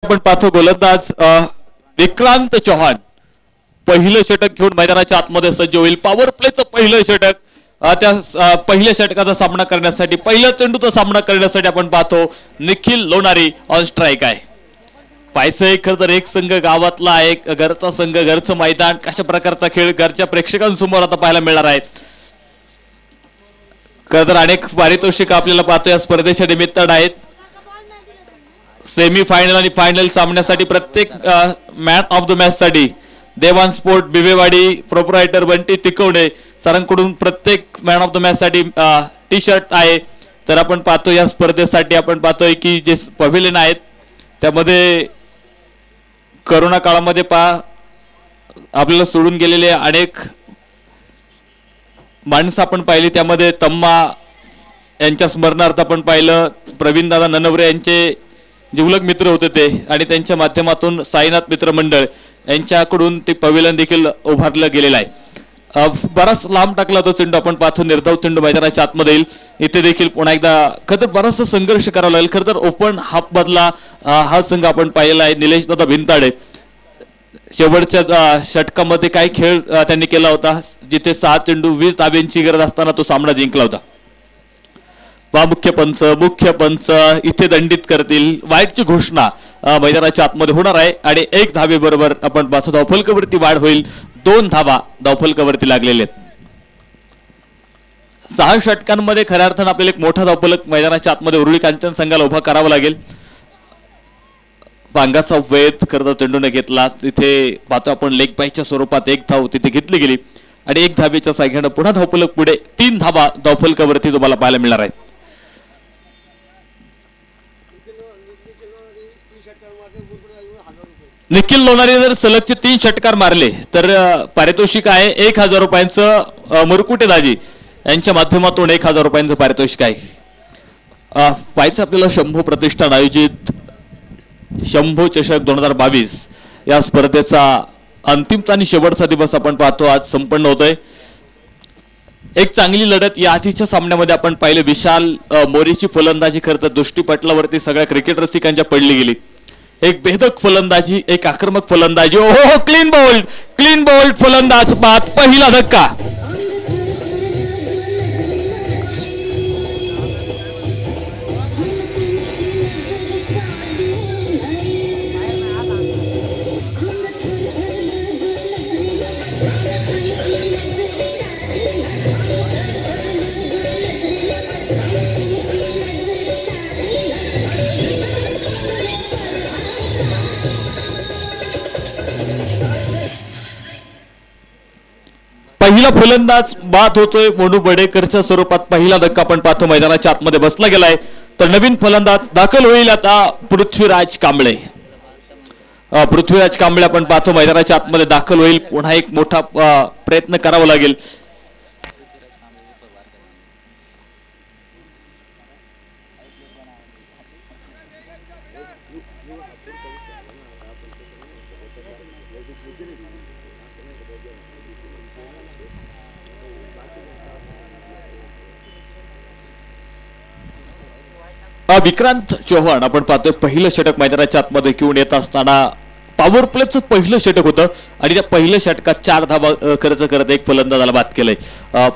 आपण पाहतो गोलंदाज विक्रांत चौहान पहिलं षटक घेऊन मैदानाच्या आतमध्ये सज्ज होईल। पॉवर प्लेचं पहिलं षटक, त्या पहिल्या षटकाचा सामना करण्यासाठी, पहिल्या चेंडूचा सामना करण्यासाठी आपण पाहतो निखिल लोणारी ऑन स्ट्राइक आहे। पाहायचं खरं तर एक संघ गावातला, एक घरचा संघ, घरचं मैदान, कशा प्रकारचा खेळ घरच्या प्रेक्षकांसमोर आता पाहायला मिळणार आहे। खरं तर अनेक पारितोषिक आपल्याला पाहतो या स्पर्धेच्या निमित्तानं आहेत। सेमी फायनल आणि फायनल सामन्यासाठी प्रत्येक मॅन ऑफ द मॅच साठी देवान स्पोर्ट बिबेवाडी प्रोप्रायटर बंटी तिकवणे सरांकडून प्रत्येक मॅन ऑफ द मॅच साठी टी शर्ट आहे। तर आपण पाहतो या स्पर्धेसाठी आपण पाहतोय की जे पवेलियन आहेत त्यामध्ये कोरोना काळामध्ये आपल्याला सोडून गेलेले अनेक माणसं आपण पाहिली। त्यामध्ये तम्मा यांच्या स्मरणार्थ आपण पाहिलं प्रवीण दादा ननवरे यांचे जिवलग मित्र होते ते, आणि त्यांच्या माध्यमातून साईनाथ मित्र मंडळ यांच्याकडून ते पवेलियन देखील उभारलं गेलेलं आहे। बराच लांब टाकला होता चेंडू, आपण पाहतो निर्धाव चेंडू मैदानाच्या आतमध्ये येईल। इथे देखील पुन्हा एकदा खरं तर बराचसा संघर्ष करावा लागेल। खरं तर ओपन हाफ मधला हा संघ आपण पाहिलेला आहे। निलेश दादा भिंताडे शेवटच्या षटकामध्ये काय खेळ त्यांनी केला होता, जिथे 6 चेंडू 20 धाब्यांची गरज असताना तो सामना जिंकला होता। मुख्य पंच इथे दंडित करतील, वाईटची घोषणा मैदानाच्या आतमध्ये होणार आहे आणि 1 धाबे बरोबर आपण पाहतो धावफलकावरती वाढ होईल। 2 धाबा धावफलकावरती लागलेले आहेत। 6 षटकांमध्ये खऱ्या अर्थानं आपल्याला एक मोठा धावफलक मैदानाच्या आतमध्ये उरुळी कांचन संघाला उभा करावा लागेल। पांगाचा वेध करता चेंडूने घेतला, तिथे पाहतो आपण लेग बायच्या स्वरूपात 1 धाव तिथे घेतली गेली आणि 1 धाबेच्या साह्याने पुन्हा धावफलक पुढे 3 धाबा धावफलकावरती तुम्हाला पाहायला मिळणार आहेत। निखिल लोणारी जर सलगचे 3 षटकार मारले तर पारितोषिक आहे 1000 रुपयांचं। मुरकुटे दाजी यांच्या माध्यमातून 1000 रुपयांचं पारितोषिक आहे। पाहायचं आपल्याला शंभू प्रतिष्ठान आयोजित शंभू चषक 2022 या स्पर्धेचा अंतिम आणि शेवटचा दिवस आपण पाहतो आज संपन्न होतोय। एक चांगली लढत या आधीच्या सामन्यामध्ये आपण पाहिले। विशाल मोरेची फलंदाजी खरं तर दृष्टीपटलावरती सगळ्या क्रिकेट रसिकांच्या पडली गेली। एक भेदक फलंदाजी, एक आक्रमक फलंदाजी, ओहो क्लीन बोल्ड फलंदाज बाद, पहिला धक्का। पहिला फलंदाज बाद होतोय मोनू बडेकरच्या स्वरूपात। पहिला धक्का आपण पाहतो मैदानाच्या आतमध्ये बसला गेलाय। तर नवीन फलंदाज दाखल होईल आता पृथ्वीराज कांबळे। पृथ्वीराज कांबळे आपण पाहतो मैदानाच्या आतमध्ये दाखल होईल। पुन्हा एक मोठा प्रयत्न करावा लागेल। विक्रांत चौहान आपण पाहतोय पहिलं षटक मैदानाच्या आतमध्ये घेऊन येत असताना पॉवर प्लेचं पहिलं षटक होतं आणि त्या पहिल्या षटकात 4 धावा खर्च करत एक फलंदाजाला बाद केलंय।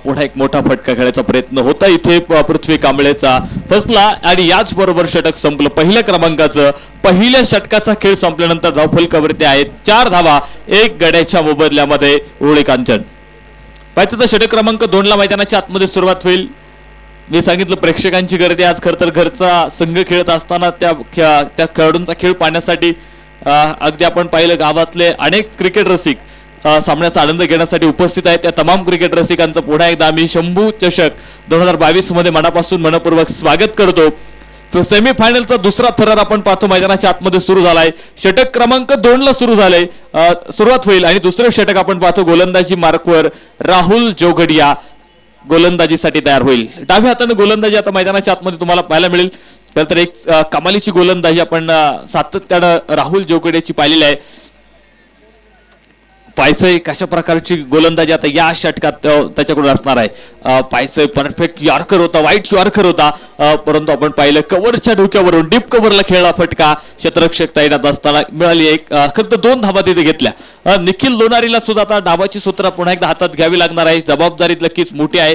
पुन्हा एक मोठा फटका खेळायचा प्रयत्न होता इथे पृथ्वी कांबळेचा फसला आणि याच बरोबर षटक संपलं। पहिल्या क्रमांकाचं पहिल्या षटकाचा खेळ संपल्यानंतर धावफलकावरती आहेत 4 धावा 1 गड्याच्या मोबदल्यामध्ये उरुळी कांचन। पाहिजे तर षटक क्रमांक 2 ला मैदानाच्या आतमध्ये सुरुवात होईल। मी सांगितलं प्रेक्षकांची गर्दी आज खरं तर घरचा संघ खेळत असताना त्या खेळाडूंचा खेळ पाहण्यासाठी अगदी आपण पाहिलं गावातले अनेक क्रिकेट रसिक सामन्याचा आनंद घेण्यासाठी उपस्थित आहेत। त्या तमाम क्रिकेट रसिकांचं पुन्हा एकदा आम्ही शंभू चषक 2022 मध्ये मनापासून मनपूर्वक स्वागत करतो। तो सेमी फायनलचा दुसरा थरार आपण पाहतो मैदानाच्या आतमध्ये सुरू झालाय। षटक क्रमांक 2 ला सुरुवात होईल आणि दुसरं षटक आपण पाहतो गोलंदाजी मार्कवर राहुल जोगडिया गोलंदाजीसाठी तयार होईल। डाव्या हाताने गोलंदाजी आता मैदानाच्या आतमध्ये तुम्हाला पाहायला मिळेल। तर एक कमालीची गोलंदाजी आपण सातत्याने राहुल जोगडियाची पाहिलेली आहे। पायचय कशा प्रकारची गोलंदाजी आता या षटकात त्याच्याकडून असणार आहे. पायचय परफेक्ट यॉर्कर होता, वाईट यॉर्कर होता, परंतु आपण पाहिलं कव्हरच्या डोक्यावरून डीप कव्हरला खेळला फटका क्षेत्ररक्षक तैनात असताना मिळाली एक. खरं तर 2 धावा तिथे घेतल्या. निखिल लोणारीला सुद्धा आता डावाची सूत्र पुन्हा एकदा हातात घ्यावी लागणार आहे. जबाबदारी नक्कीच मोठी आहे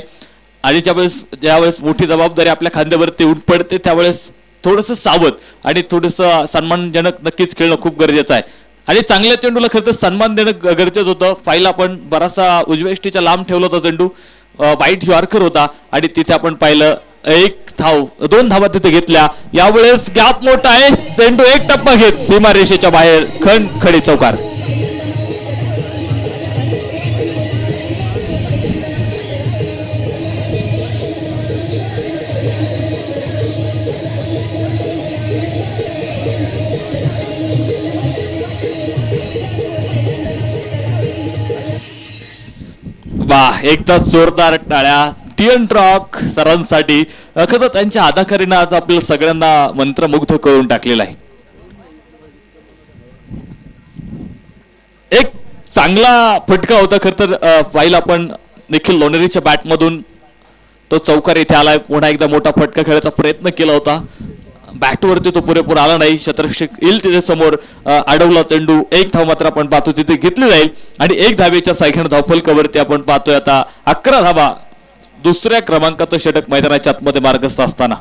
आणि ज्यावेळेस मोठी जबाबदारी आपल्या खांद्यावरती येऊन पडते त्यावेळेस थोडंसं सावध आणि थोडंसं सन्मानजनक नक्कीच खेळणं खूप गरजेचं आहे. आणि चांगल्या चेंडूला खरं तर सन्मान देणं गरजेचं होतं. फाईला आपण बराचसा उजव्या लांब ठेवला होता चेंडू, वाईट यॉर्कर होता आणि तिथे आपण पाहिलं 2 धावा तिथे घेतल्या. यावेळेस गॅप मोठा आहे, चेंडू 1 टप्पा घेत सीमारेषेच्या बाहेर खडी चौकार. वाह, एकदा जोरदार टाळ्या टीएन ट्रॉक सरांसाठी. खरं त्यांच्या अदाकारीनं आज आपल्याला सगळ्यांना मंत्रमुग्ध करून टाकलेला आहे. एक चांगला फटका होता खरं तर. पाहिलं आपण निखिल लोणेरीच्या बॅटमधून तो चौकार इथे आलाय. पुन्हा एकदा मोठा फटका खेळायचा प्रयत्न केला होता, बॅटवरती तो पुरेपूर आला नाही. क्षेत्ररक्षक येईल तिथे समोर, अडवला चेंडू. 1 धाव मात्र आपण पाहतो तिथे घेतली जाईल आणि 1 धावेच्या संख्येनं धावफलकावरती आपण पाहतोय आता 11 धावा. दुसऱ्या क्रमांकाचं षटक मैदानाच्या आतमध्ये मार्गस्थ असताना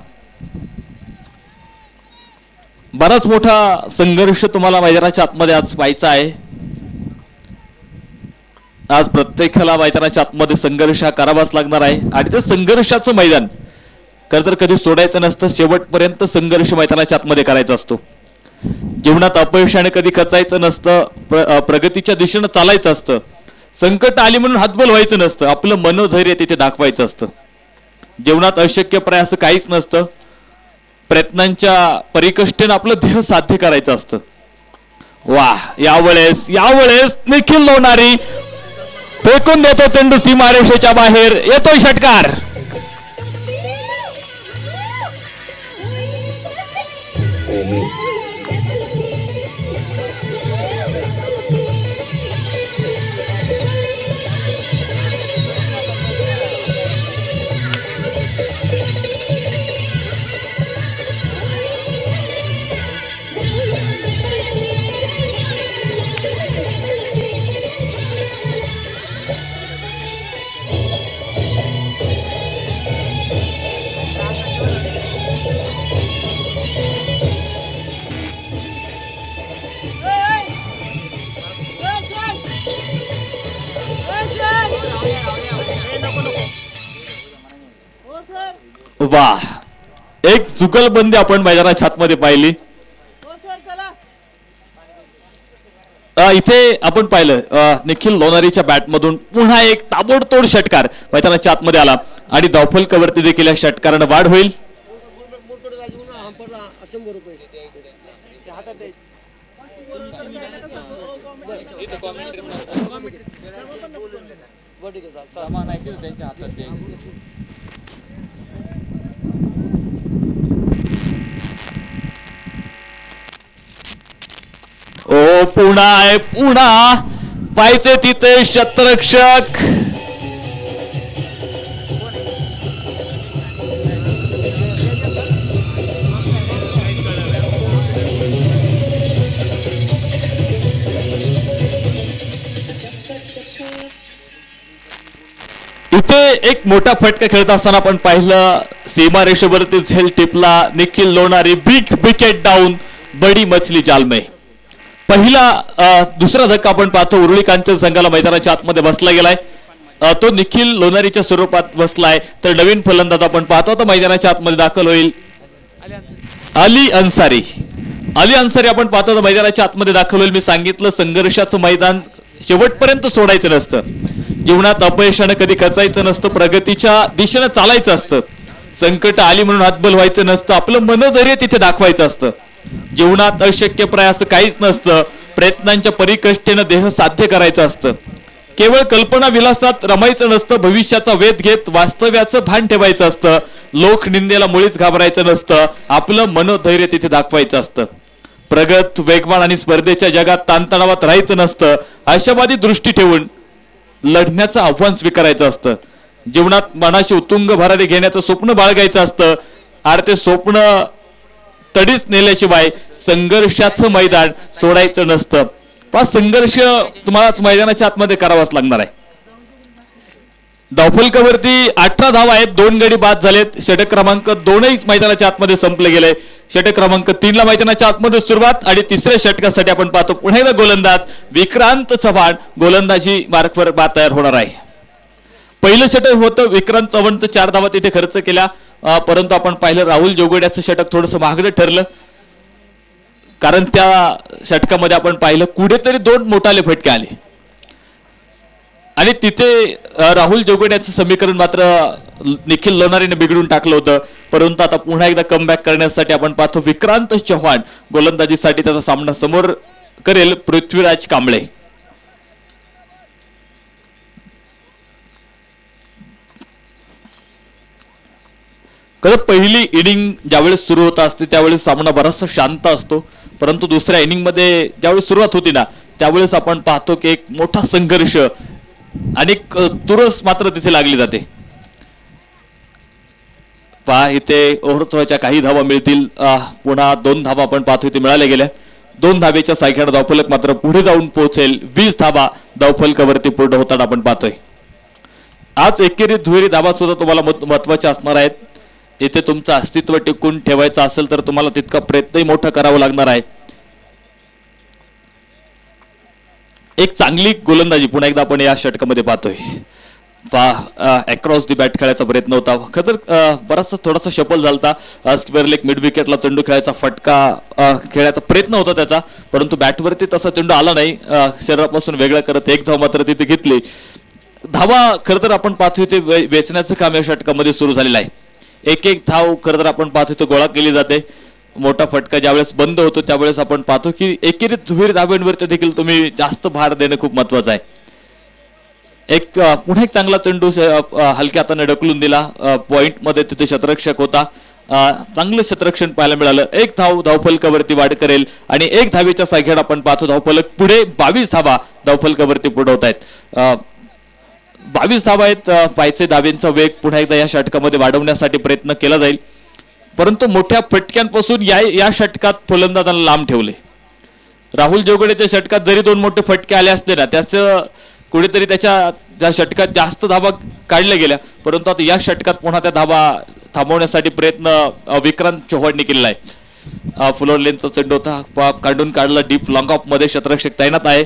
बराच मोठा संघर्ष तुम्हाला मैदानाच्या आतमध्ये आज पाहायचा आहे. आज प्रत्येकाला मैदानाच्या आतमध्ये संघर्ष हा करावाच लागणार आहे आणि ते संघर्षाचं मैदान खरं तर कधी सोडायचं नसतं. शेवटपर्यंत संघर्ष मैदानाच्या आतमध्ये करायचा असतो. जीवनात अपयशाने कधी खचायचं नसतं, प्रगतीच्या दिशेनं चालायचं असतं. संकट आली म्हणून हातबल व्हायचं नसतं, आपलं मनोधैर्य तिथे दाखवायचं असतं. जीवनात अशक्यप्राय असं काहीच नसतं, प्रयत्नांच्या परिकष्टेनं आपलं ध्येय साध्य करायचं असतं. वाह, यावेळेस निखिल लोणारी फेकून देतो चेंडू सीमारेषेच्या बाहेर. येतोय षटकार. वाह, एक जुगलबंदी आपण मैदानाच्या आतमध्ये पाहिली. इथे आपण पाहिलं निखिल लोणारीच्या बॅटमधून पुन्हा एक ताबडतोड षटकार मैदानाच्या आतमध्ये आला आणि धावफलकावरती देखील या षटकारानं वाढ होईल. ओ पुन्हा पाहिजे तिथे क्षेत्ररक्षक. इथे एक मोठा फटका खेळत असताना आपण पाहिलं सीमारेषेवरती झेल टिपला. Nikhil Lonari big wicket down, बडी मछली जाल में. दुसरा धक्का आपण पाहतो उरुळी कांचन संघाला मैदानाच्या आतमध्ये बसला गेलाय. तो निखिल लोणारीच्या स्वरूपात बसलाय. तर नवीन फलंदाज आपण पाहतो तर मैदानाच्या आतमध्ये दाखल होईल अली अन्सारी. आपण पाहतो तर मैदानाच्या आतमध्ये दाखल होईल. मी सांगितलं संघर्षाचं मैदान शेवटपर्यंत सोडायचं नसतं. जीवनात अपयशानं कधी खचायचं नसतं, प्रगतीच्या दिशेनं चालायचं असतं. संकट आली म्हणून हातबल व्हायचं नसतं, आपलं मनोधैर्य तिथे दाखवायचं असतं. जीवनात अशक्यप्राय असं काहीच नसतं, प्रयत्नांच्या परिकष्टेनं ध्येय साध्य करायचं असतं. केवळ कल्पना विलासात रमायचं नसतं, भविष्याचा वेध घेत वास्तव्याचं भान ठेवायचं असतं. लोक निंदेला मुळीच घाबरायचं नसतं, आपलं मनोधैर्य तिथे दाखवायचं असतं. प्रगत वेगवान आणि स्पर्धेच्या जगात ताणतणावात राहायचं नसतं, आशावादी दृष्टी ठेवून लढण्याचं आव्हान स्वीकारायचं असतं. जीवनात मनाशी उत्तुंग भरारी घेण्याचं स्वप्न बाळगायचं असतं आणि ते स्वप्न तडीच नेल्याशिवाय संघर्षाचं मैदान सोडायचं नसतं. संघर्ष तुम्हालाच मैदानाच्या आतमध्ये करावाच लागणार आहे. धावफलकावरती 18 धावा आहेत, 2 गडी बाद झालेत. षटक क्रमांक 2 मैदानाच्या आतमध्ये संपले गेले. षटक क्रमांक 3 ला मैदानाच्या आतमध्ये सुरुवात आणि तिसऱ्या षटकासाठी आपण पाहतो पुन्हा एकदा गोलंदाज विक्रांत चव्हाण गोलंदाजी मार्कवर बाद तयार होणार आहे. पहिलं षटक होतं विक्रांत चव्हाणचं 4 धावा तिथे खर्च केल्या, परंतु आपण पाहिलं राहुल जोगड्याचं षटक थोडंसं महागडं ठरलं, कारण त्या षटकामध्ये आपण पाहिलं कुठेतरी 2 मोठाले फटके आले आणि तिथे राहुल जोगड्याचं समीकरण मात्र निखिल लोणारीने बिघडून टाकलं होतं. परंतु आता पुन्हा एकदा कमबॅक करण्यासाठी आपण पाहतो विक्रांत चव्हाण गोलंदाजीसाठी त्याचा सामना समोर करेल पृथ्वीराज कांबळे. खरं पहिली इनिंग ज्यावेळेस सुरू होत असते त्यावेळेस सामना बराचसा शांत असतो, परंतु दुसऱ्या इनिंग मध्ये ज्यावेळेस सुरुवात होती ना त्यावेळेस आपण पाहतो की एक मोठा संघर्ष आणि तुरस मात्र तिथे लागली जाते. पहा इथे ओव्हरथ्रोच्या काही धावा मिळतील, पुन्हा 2 धावा आपण पाहतो इथे मिळाल्या गेल्या. 2 धावेच्या सायख्यानं धावफलक मात्र पुढे जाऊन पोहोचेल. 20 धावा धावफलकावरती पूर्ण होताना आपण पाहतोय. आज एकेरी दुहेरी धावा सुद्धा तुम्हाला महत्वाच्या असणार आहेत. इथे तुमचं अस्तित्व टिकून ठेवायचं असेल तर तुम्हाला तितका प्रयत्नही मोठा करावा लागणार आहे. एक चांगली गोलंदाजी पुन्हा एकदा आपण या षटकामध्ये पाहतोय. अक्रॉस दी बॅट खेळायचा प्रयत्न होता, खतर बराचसा थोडासा शफल झालता. स्क्वेअर लेग मिड विकेटला चेंडू खेळायचा फटका खेळायचा प्रयत्न होता त्याचा, परंतु बॅटवरती तसा चेंडू आला नाही. शरीरापासून वेगळा करत 1 धाव मात्र तिथे घेतली. धावा खरं तर आपण पाहतोय ते वेचण्याचं काम या षटकामध्ये सुरू झालेलं आहे. एक धाव खरं तर आपण पाहतोय तो गोळा केली जाते. मोठा फटका ज्यावेळेस बंद होतो त्यावेळेस आपण पाहतो की एकेरी दुहेरी धाब्यांवरती देखील तुम्ही जास्त भार देणं खूप महत्वाचं आहे. पुन्हा एक चांगला चेंडू हलक्या हाताने ढकलून दिला. पॉइंट मध्ये तिथे शतरक्षक होता, चांगलं शतरक्षण पाहायला मिळालं. 1 धाव धावफलकावरती वाढ करेल आणि 1 धावेच्या सायख्यात आपण पाहतो धावफलक पुढे 22 धावा धावफलकावरती पुढे होत आहेत. 22 धावा आहेत. पायचे धावेंचा वेग पुन्हा एकदा या षटकामध्ये वाढवण्यासाठी प्रयत्न केला जाईल, परंतु मोठ्या फटक्यांपासून या षटकात फलंदाजांना लांब ठेवले. राहुल जोगडेच्या षटकात जरी 2 मोठे फटके आले असले ना त्याचं कुठेतरी त्या षटकात जास्त धावा काढल्या गेल्या, परंतु आता या षटकात पुन्हा त्या धावा थांबवण्यासाठी प्रयत्न विक्रांत चव्हाणने केलेला आहे. फ्लोर लेनचा चेंडू होता, काढून काढला डीप लॉंग ऑफ मध्ये शतरक्षक तैनात आहे.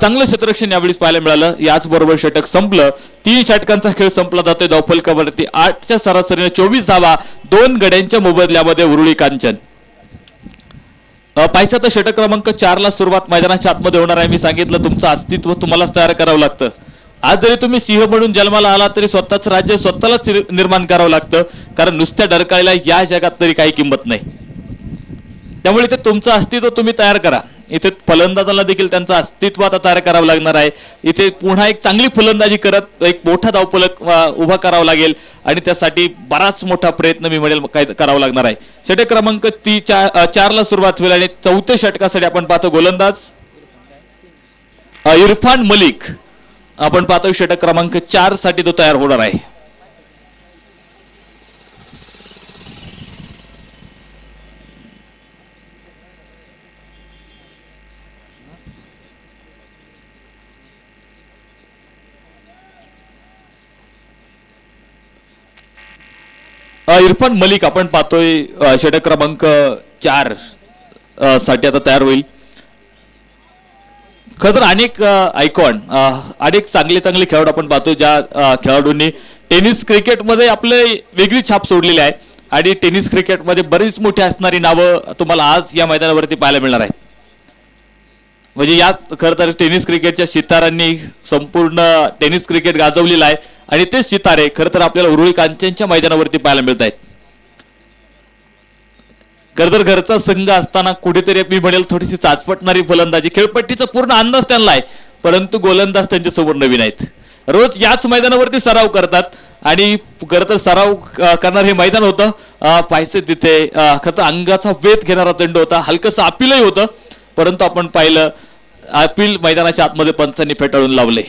चांगलं शतरक्षण यावेळी पाहायला मिळालं. याचबरोबर षटक संपलं. 3 षटकांचा खेळ संपला जातोय. धावफलकावरती 8च्या सरासरीने 24 धावा 2 गड्यांच्या मोबदल्यामध्ये उरुळी कांचन. पाहिजे तर षटक क्रमांक 4 ला सुरुवात मैदानाच्या आतमध्ये होणार आहे. मी सांगितलं तुमचं अस्तित्व तुम्हालाच तयार करावं लागतं. आज जरी तुम्ही सिंह म्हणून जन्माला आला तरी स्वतःच राज्य स्वतःलाच निर्माण करावं लागतं, कारण नुसत्या डरकाळीला या जगात तरी काही किंमत नाही. त्यामुळे ते तुमचं अस्तित्व तुम्ही तयार करा. इथे फलंदाजाला देखील त्यांचं अस्तित्व आता तयार करावं लागणार आहे. इथे पुन्हा एक चांगली फलंदाजी करत एक मोठा धावफलक उभा करावा लागेल आणि त्यासाठी बराच मोठा प्रयत्न मी म्हणेल काय करावा लागणार आहे. षटक क्रमांक 4 ला सुरुवात होईल आणि 4थ्या षटकासाठी आपण पाहतो गोलंदाज इरफान मलिक. आपण पाहतो षटक क्रमांक 4 साठी तो तयार होणार आहे. इरफान मलिक आपण पाहतोय षटक क्रमांक 4 साठी आता तयार होईल. खरं अनेक आयकॉन अनेक चांगले खेळाडू आपण पाहतो ज्या खेळाडूंनी टेनिस क्रिकेटमध्ये आपले वेगळी छाप सोडलेली आहे आणि टेनिस क्रिकेटमध्ये बरीच मोठी असणारी नावं तुम्हाला आज या मैदानावरती पाहायला मिळणार आहेत. म्हणजे यात खरं तर टेनिस क्रिकेटच्या सितारांनी संपूर्ण टेनिस क्रिकेट गाजवलेलं आहे आणि ते सितारे खरं तर आपल्याला उरुळी कांचनच्या मैदानावरती पाहायला मिळत आहेत. खरं तर घरचा संघ असताना कुठेतरी मी म्हणेल थोडीशी चाचपटणारी फलंदाजी, खेळपट्टीचा पूर्ण अंदाज त्यांना आहे, परंतु गोलंदाज त्यांच्या समोर नवीन आहेत. रोज याच मैदानावरती सराव करतात आणि खरं तर सराव करणार हे मैदान होतं. पाहायचं तिथे खरं तर अंगाचा वेध घेणारा चेंडू होता, हलकंसं अपीलही होतं, परंतु आपण पाहिलं अपील मैदानाच्या आतमध्ये पंचांनी फेटाळून लावले.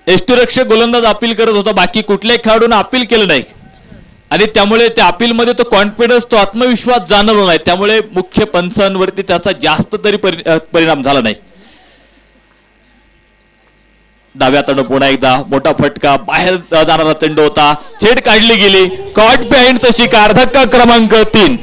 यष्टीरक्षक गोलंदाज अपील करत होता, बाकी कुठल्याही खेळाडूने अपील केलं नाही आणि त्यामुळे त्या अपील मध्ये तो कॉन्फिडन्स, तो आत्मविश्वास जाणवला नाही, त्यामुळे मुख्य पंचांवरती त्याचा जास्त तरी परिणाम झाला नाही. डाव्या हाताने पुन्हा एकदा मोठा फटका, बाहेर जाणारा चेंडू होता, छेड काढली गेली, कॉट बिहाइंडचा शिकार, धक्का क्रमांक 3.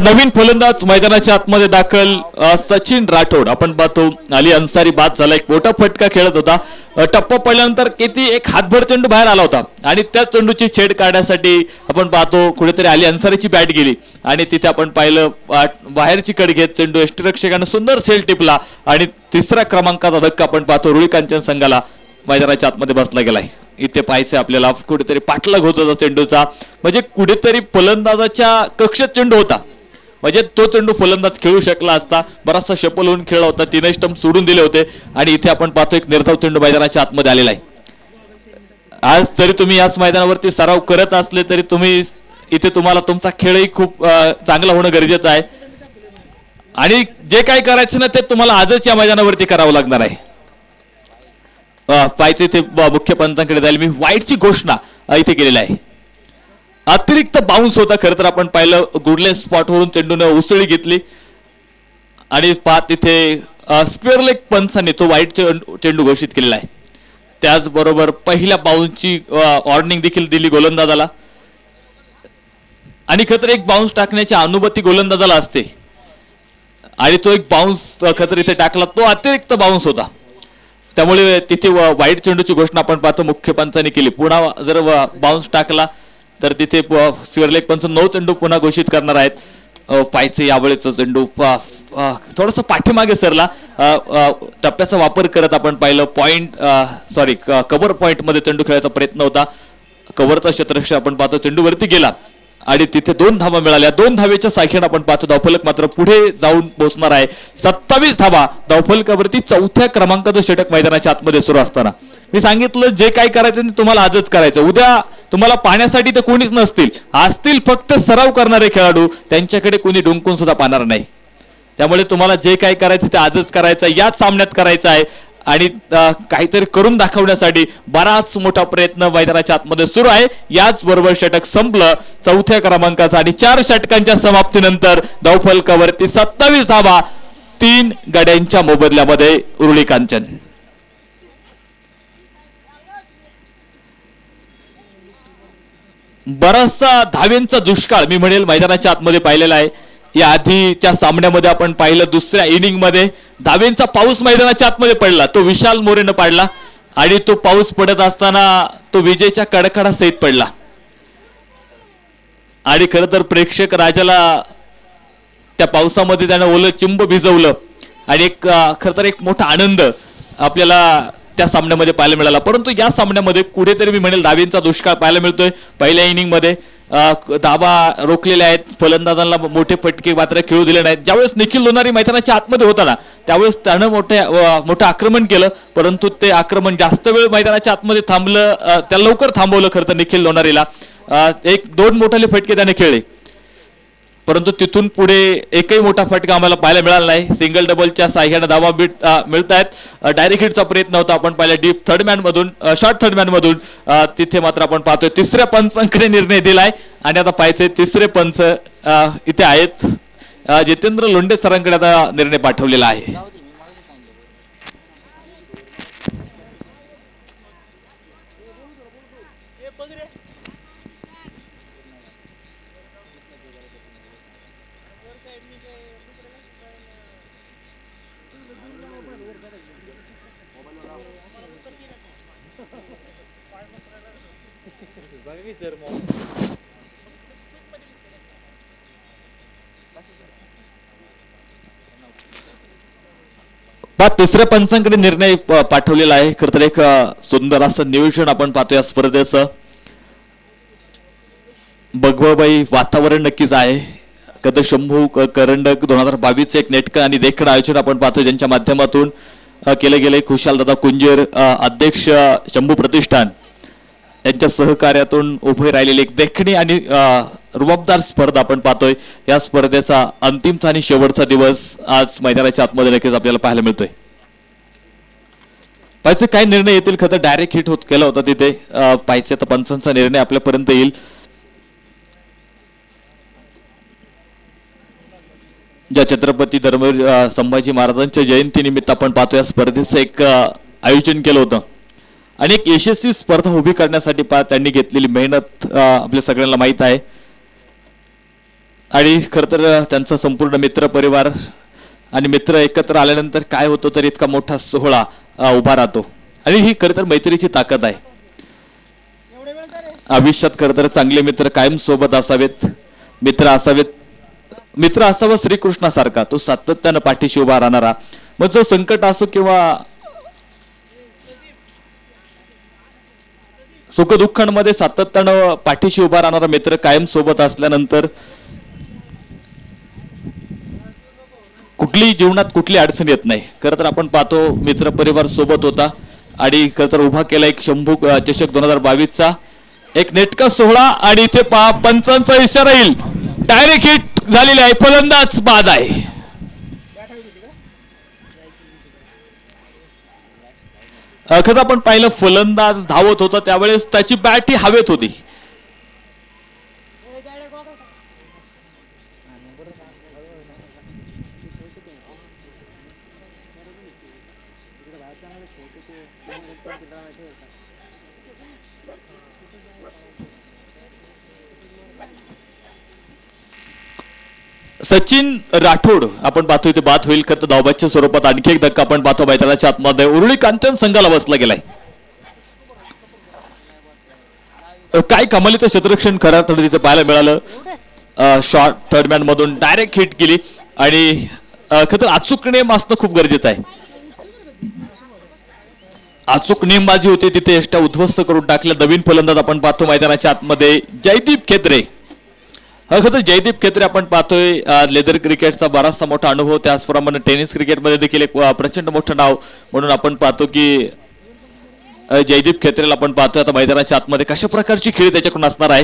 नवीन फलंदाज मैदानाच्या आतमध्ये दाखल सचिन राठोड. आपण पाहतो अली अन्सारी बाद झाला, एक मोठा फटका खेळत होता, टप्पा पडल्यानंतर किती एक हातभर चेंडू बाहेर आला होता आणि त्या चेंडूची छेड काढण्यासाठी आपण पाहतो कुठेतरी अली अन्सारीची बॅट गेली आणि तिथे आपण पाहिलं बाहेरची कड घेत चेंडू यष्टीरक्षकाने सुंदर सेल टिपला आणि 3ऱ्या क्रमांकाचा धक्का आपण पाहतो रुळी कांचन संघाला मैदानाच्या आतमध्ये बसला गेलाय. इथे पाहायचं आपल्याला कुठेतरी पाठलाग होत होता चेंडूचा, म्हणजे कुठेतरी फलंदाजाच्या कक्षेत चेंडू होता, म्हणजे तो चेंडू फलंदाज खेळू शकला असता. बराचसा शफल होऊन खेळला होता, 3 स्टंप सोडून दिले होते आणि इथे आपण पाहतो एक निर्धाव चेंडू मैदानाच्या आतमध्ये आलेला आहे. आज जरी तुम्ही याच मैदानावरती सराव करत असले तरी तुम्ही इथे तुम्हाला तुमचा खेळही खूप चांगला होणं गरजेचं आहे आणि जे काही करायचं ना ते तुम्हाला आजच या मैदानावरती करावं लागणार आहे. पाहायचं इथे मुख्य पंचांकडे जाईल मी, वाईटची घोषणा इथे केलेली आहे. अतिरिक्त बाउन्स होता, खरं तर आपण पाहिलं गुडले स्पॉटवरून चेंडूने उसळी घेतली आणि पाहत तिथे स्क्वेअर लेग पंचांनी तो वाईट चेंडू घोषित केलेला आहे. त्याचबरोबर पहिल्या बाउन्सची वॉर्निंग देखील दिली गोलंदाजाला आणि खरं तर एक बाउन्स टाकण्याची अनुभूती गोलंदाजाला असते आणि तो एक बाउन्स खरं तर इथे टाकला, तो अतिरिक्त बाउन्स होता, त्यामुळे तिथे वाईट चेंडूची घोषणा आपण पाहतो मुख्य पंचांनी केली. पुन्हा जर बाउन्स टाकला तर तिथे स्क्वेअर लेग पंच 9 चेंडू पुन्हा घोषित करणार आहेत. पायचे यावेळेचा चेंडू थोडस पाठीमागे सरला, टप्प्याचा वापर करत आपण पाहिलं कव्हर पॉइंट मध्ये चेंडू खेळायचा प्रयत्न होता, कव्हरचा क्षेत्ररक्षक आपण पाहतो चेंडू वरती गेला आणि तिथे 2 धावा मिळाल्या. 2 धावेच्या साखळीने आपण पाहतो धावफलक मात्र पुढे जाऊन पोहोचणार आहे. 27 धावा धावफलकावरती 4थ्या क्रमांकाचं षटक मैदानाच्या आतमध्ये सुरू असताना मी सांगितलं जे काय करायचं ते तुम्हाला आजच करायचं, उद्या तुम्हाला पाहण्यासाठी तर कोणीच नसतील, असतील फक्त सराव करणारे खेळाडू, त्यांच्याकडे कोणी डुंकून सुद्धा पाहणार नाही. त्यामुळे तुम्हाला जे काय करायचं ते आजच करायचं, याच सामन्यात करायचं आहे आणि काहीतरी करून दाखवण्यासाठी बराच मोठा प्रयत्न मैदानाच्या आतमध्ये सुरू आहे. याच बरोबर षटक संपलं 4थ्या क्रमांकाचा आणि 4 षटकांच्या समाप्तीनंतर धावफलकावरती 27 धावा 3 गड्यांच्या मोबदल्यामध्ये उरुळी कांचन. बराचसा धावेंचा दुष्काळ मी म्हणेल मैदानाच्या आतमध्ये पाहिलेला आहे. या आधीच्या सामन्यामध्ये आपण पाहिलं 2ऱ्या इनिंग मध्ये धावेंचा पाऊस मैदानाच्या आतमध्ये पडला, तो विशाल मोरेनं पाडला आणि तो पाऊस पडत असताना तो विजेच्या कडकडासहित पडला आणि खरं तर प्रेक्षक राजाला त्या पावसामध्ये त्यानं ओलं चिंब भिजवलं आणि एक खरं तर एक मोठा आनंद आपल्याला त्या सामन्यामध्ये पाहायला मिळाला. परंतु या सामन्यामध्ये कुठेतरी मी म्हणेल धावेंचा दुष्काळ पाहायला मिळतोय. पहिल्या इनिंग मध्ये धावा रोखलेल्या आहेत, फलंदाजांना मोठे फटके मात्र खेळू दिले नाहीत. ज्यावेळेस निखिल लोणारी मैदानाच्या आतमध्ये होता ना त्यावेळेस त्यानं मोठं आक्रमण केलं, परंतु ते आक्रमण जास्त वेळ मैदानाच्या आतमध्ये थांबलं, त्याला लवकर थांबवलं खरं तर निखिल लोणारीला. 1-2 मोठाले फटके त्याने खेळले, परंतु तिथून पुढे एकही मोठा फटका आम्हाला पाहायला मिळाला नाही. सिंगल डबलच्या साह्याने धावा मिळत आहेत. डायरेक्ट हिटचा प्रयत्न होता आपण पाहिला डीप थर्ड मॅन मधून, शॉर्ट थर्ड मॅन मधून, तिथे मात्र आपण पाहतोय 3ऱ्या पंचांकडे निर्णय दिलाय आणि आता पाहायचे 3रे पंच इथे आहेत. जितेंद्र लोंढे सरांकडे आता निर्णय पाठवलेला आहे. तिसऱ्या पंचांकडे निर्णय पाठवलेला आहे. खरं तर एक सुंदर असं नियोजन आपण पाहतोय या स्पर्धेचं. बघवाबाई वातावरण नक्कीच आहे. कद शंभू करंडक 2022 एक नेटकं आणि देखणं आयोजन आपण पाहतोय ज्यांच्या माध्यमातून केले गेले. खुशाल दादा कुंजीर अध्यक्ष शंभू प्रतिष्ठान यांच्या सहकार्यातून उभे राहिलेली एक देखणी आणि रुबाबदार स्पर्धा आपण पाहतोय. या स्पर्धेचा अंतिमचा आणि शेवटचा दिवस आज मैदानाच्या आतमध्ये नक्कीच आपल्याला पाहायला मिळतोय. पाहिजे काय निर्णय येतील. खरं डायरेक्ट हिट होत केला होता तिथे. पाहिजे तर पंचांचा निर्णय आपल्यापर्यंत येईल. ज्या छत्रपती धर्मवीर संभाजी महाराजांच्या जयंतीनिमित्त आपण पाहतो या स्पर्धेचं एक आयोजन केलं होतं आणि एक यशस्वी स्पर्धा उभी करण्यासाठी त्यांनी घेतलेली मेहनत आपल्या सगळ्यांना माहीत आहे. आणि खरं तर त्यांचा संपूर्ण मित्र परिवार आणि मित्र एकत्र आल्यानंतर काय होतं तर इतका मोठा सोहळा उभा राहतो. आणि ही खरं तर मैत्रीची ताकद आहे. आयुष्यात खरं तर चांगले मित्र कायम सोबत असावेत. मित्र असावा श्रीकृष्णासारखा, तो सातत्यानं पाठीशी उभा राहणारा. मग जो संकट असो किंवा सुखदुःखांमध्ये सातत्यानं पाठीशी उभा राहणारा मित्र कायम सोबत असल्यानंतर कुठली जीवनात कुठली अडचण येत नाही. खरं तर आपण पाहतो मित्र परिवार सोबत होता आणि खरं तर उभा केला एक शंभू चषक 2022चा एक नेटका सोहळा. आणि इथे पंचांचा इशारा येईल. डायरेक्ट हिट झालेली आहे. फलंदाज बाद आहे. खरं आपण पाहिलं फलंदाज धावत होता त्यावेळेस त्याची बॅट ही हवेत होती. सचिन राठोड आपण पाहतो इथे बाद होईल. खरं तर धावबाच्या स्वरूपात आणखी एक धक्का आपण पाहतो मैदानाच्या आतमध्ये. उरुळी कांचन संघाला बसला गेलाय. काय कमालीचं क्षेत्ररक्षण खरं तर तिथे पाहायला मिळालं. शॉर्ट थर्ड मॅन मधून डायरेक्ट हिट केली आणि खरं तर अचूक नेम असणं खूप गरजेचं आहे. अचूक नेमबाजी होती तिथे एष्टा उद्ध्वस्त करून टाकल्या. नवीन फलंदाज आपण पाहतो मैदानाच्या आतमध्ये जयदीप खेत्रे. खरं जयदीप खेत्रे आपण पाहतोय लेदर क्रिकेटचा बराचसा मोठा अनुभव. त्याचप्रमाणे टेनिस क्रिकेटमध्ये देखील एक प्रचंड मोठं नाव म्हणून आपण पाहतो की जयदीप खेत्रेला आपण पाहतोय आता मैदानाच्या आतमध्ये कशा प्रकारची खेळी त्याच्याकडून असणार आहे.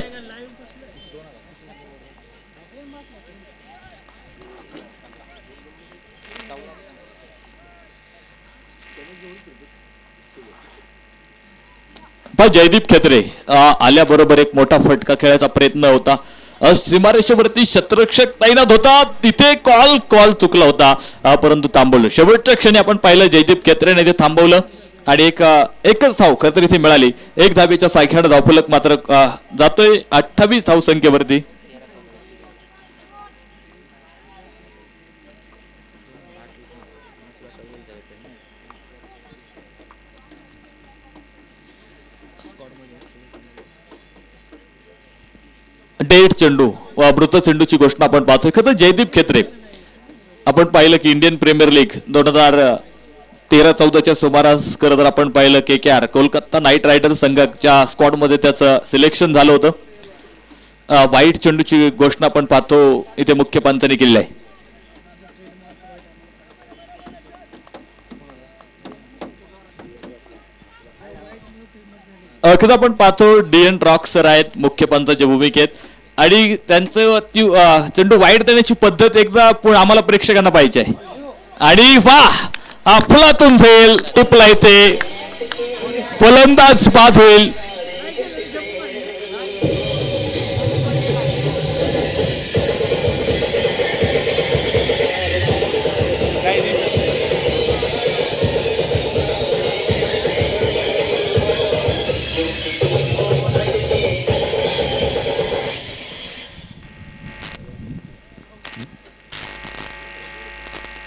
जयदीप खेत्रे आल्याबरोबर एक मोठा फटका खेळायचा प्रयत्न होता. सीमारेषेवरती क्षेत्ररक्षक तैनात होता. तिथे कॉल चुकला होता परंतु थांबवलं. शेवटच्या क्षणी आपण पाहिलं जयदीप खेत्रेने इथे थांबवलं आणि एकच धाव खरं तर इथे मिळाली. एक धावेच्या सायख्यानं धावफलक मात्र जातोय 28 धाव संख्येवरती. डेट चेंडू मृत चेंडूची घोषणा आपण पाहतोय. खरं जयदीप खेत्रे आपण पाहिलं की इंडियन प्रीमियर लीग 2013-14च्या सुमारास खरं तर आपण पाहिलं KKR कोलकाता नाईट रायडर्स संघाच्या स्क्वॉड मध्ये त्याचं सिलेक्शन झालं होतं. वाईट चेंडूची घोषणा आपण पाहतो इथे मुख्य पंचांनी केली आहे. खरं आपण पाहतो DN रॉक सर आहेत मुख्य पंचाच्या भूमिकेत आणि त्यांचं चेंडू वाईट देण्याची पद्धत एकदा आम्हाला प्रेक्षकांना पाहिजे आहे. आणि वाह अफलातून फेल टिपला इथे. फलंदाज बाद होईल.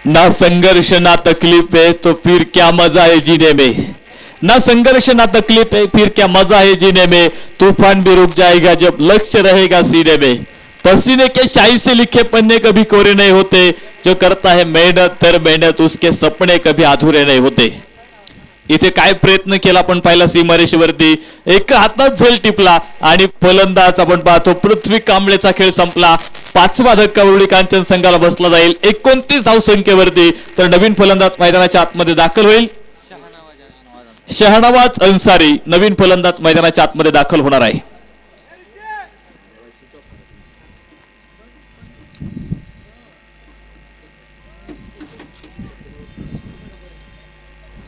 ना संघर्ष ना तकलीफ है तो फिर क्या मजा है जीने में, ना संघर्ष ना तकलीफ है फिर क्या मजा है जीने में, तूफान भी रुक जाएगा जब लक्ष्य रहेगा सीने में, पसीने के शाही से लिखे पन्ने कभी कोरे नहीं होते, जो करता है मेहनत तर मेहनत उसके सपने कभी अधुरे नहीं होते. इथे काय प्रयत्न केला आपण पाहिला सीमारेषेवरती, एक हातात झेल टिपला आणि फलंदाज आपण पाहतो पृथ्वी कांबळेचा खेळ संपला. 5वा धक्का उरुळी कांचन संघाला बसला जाईल 29 धावसंख्येवरती. तर नवीन फलंदाज मैदानाच्या आतमध्ये दाखल होईल. शहनवाज अन्सारी नवीन फलंदाज मैदानाच्या आतमध्ये दाखल होणार आहे.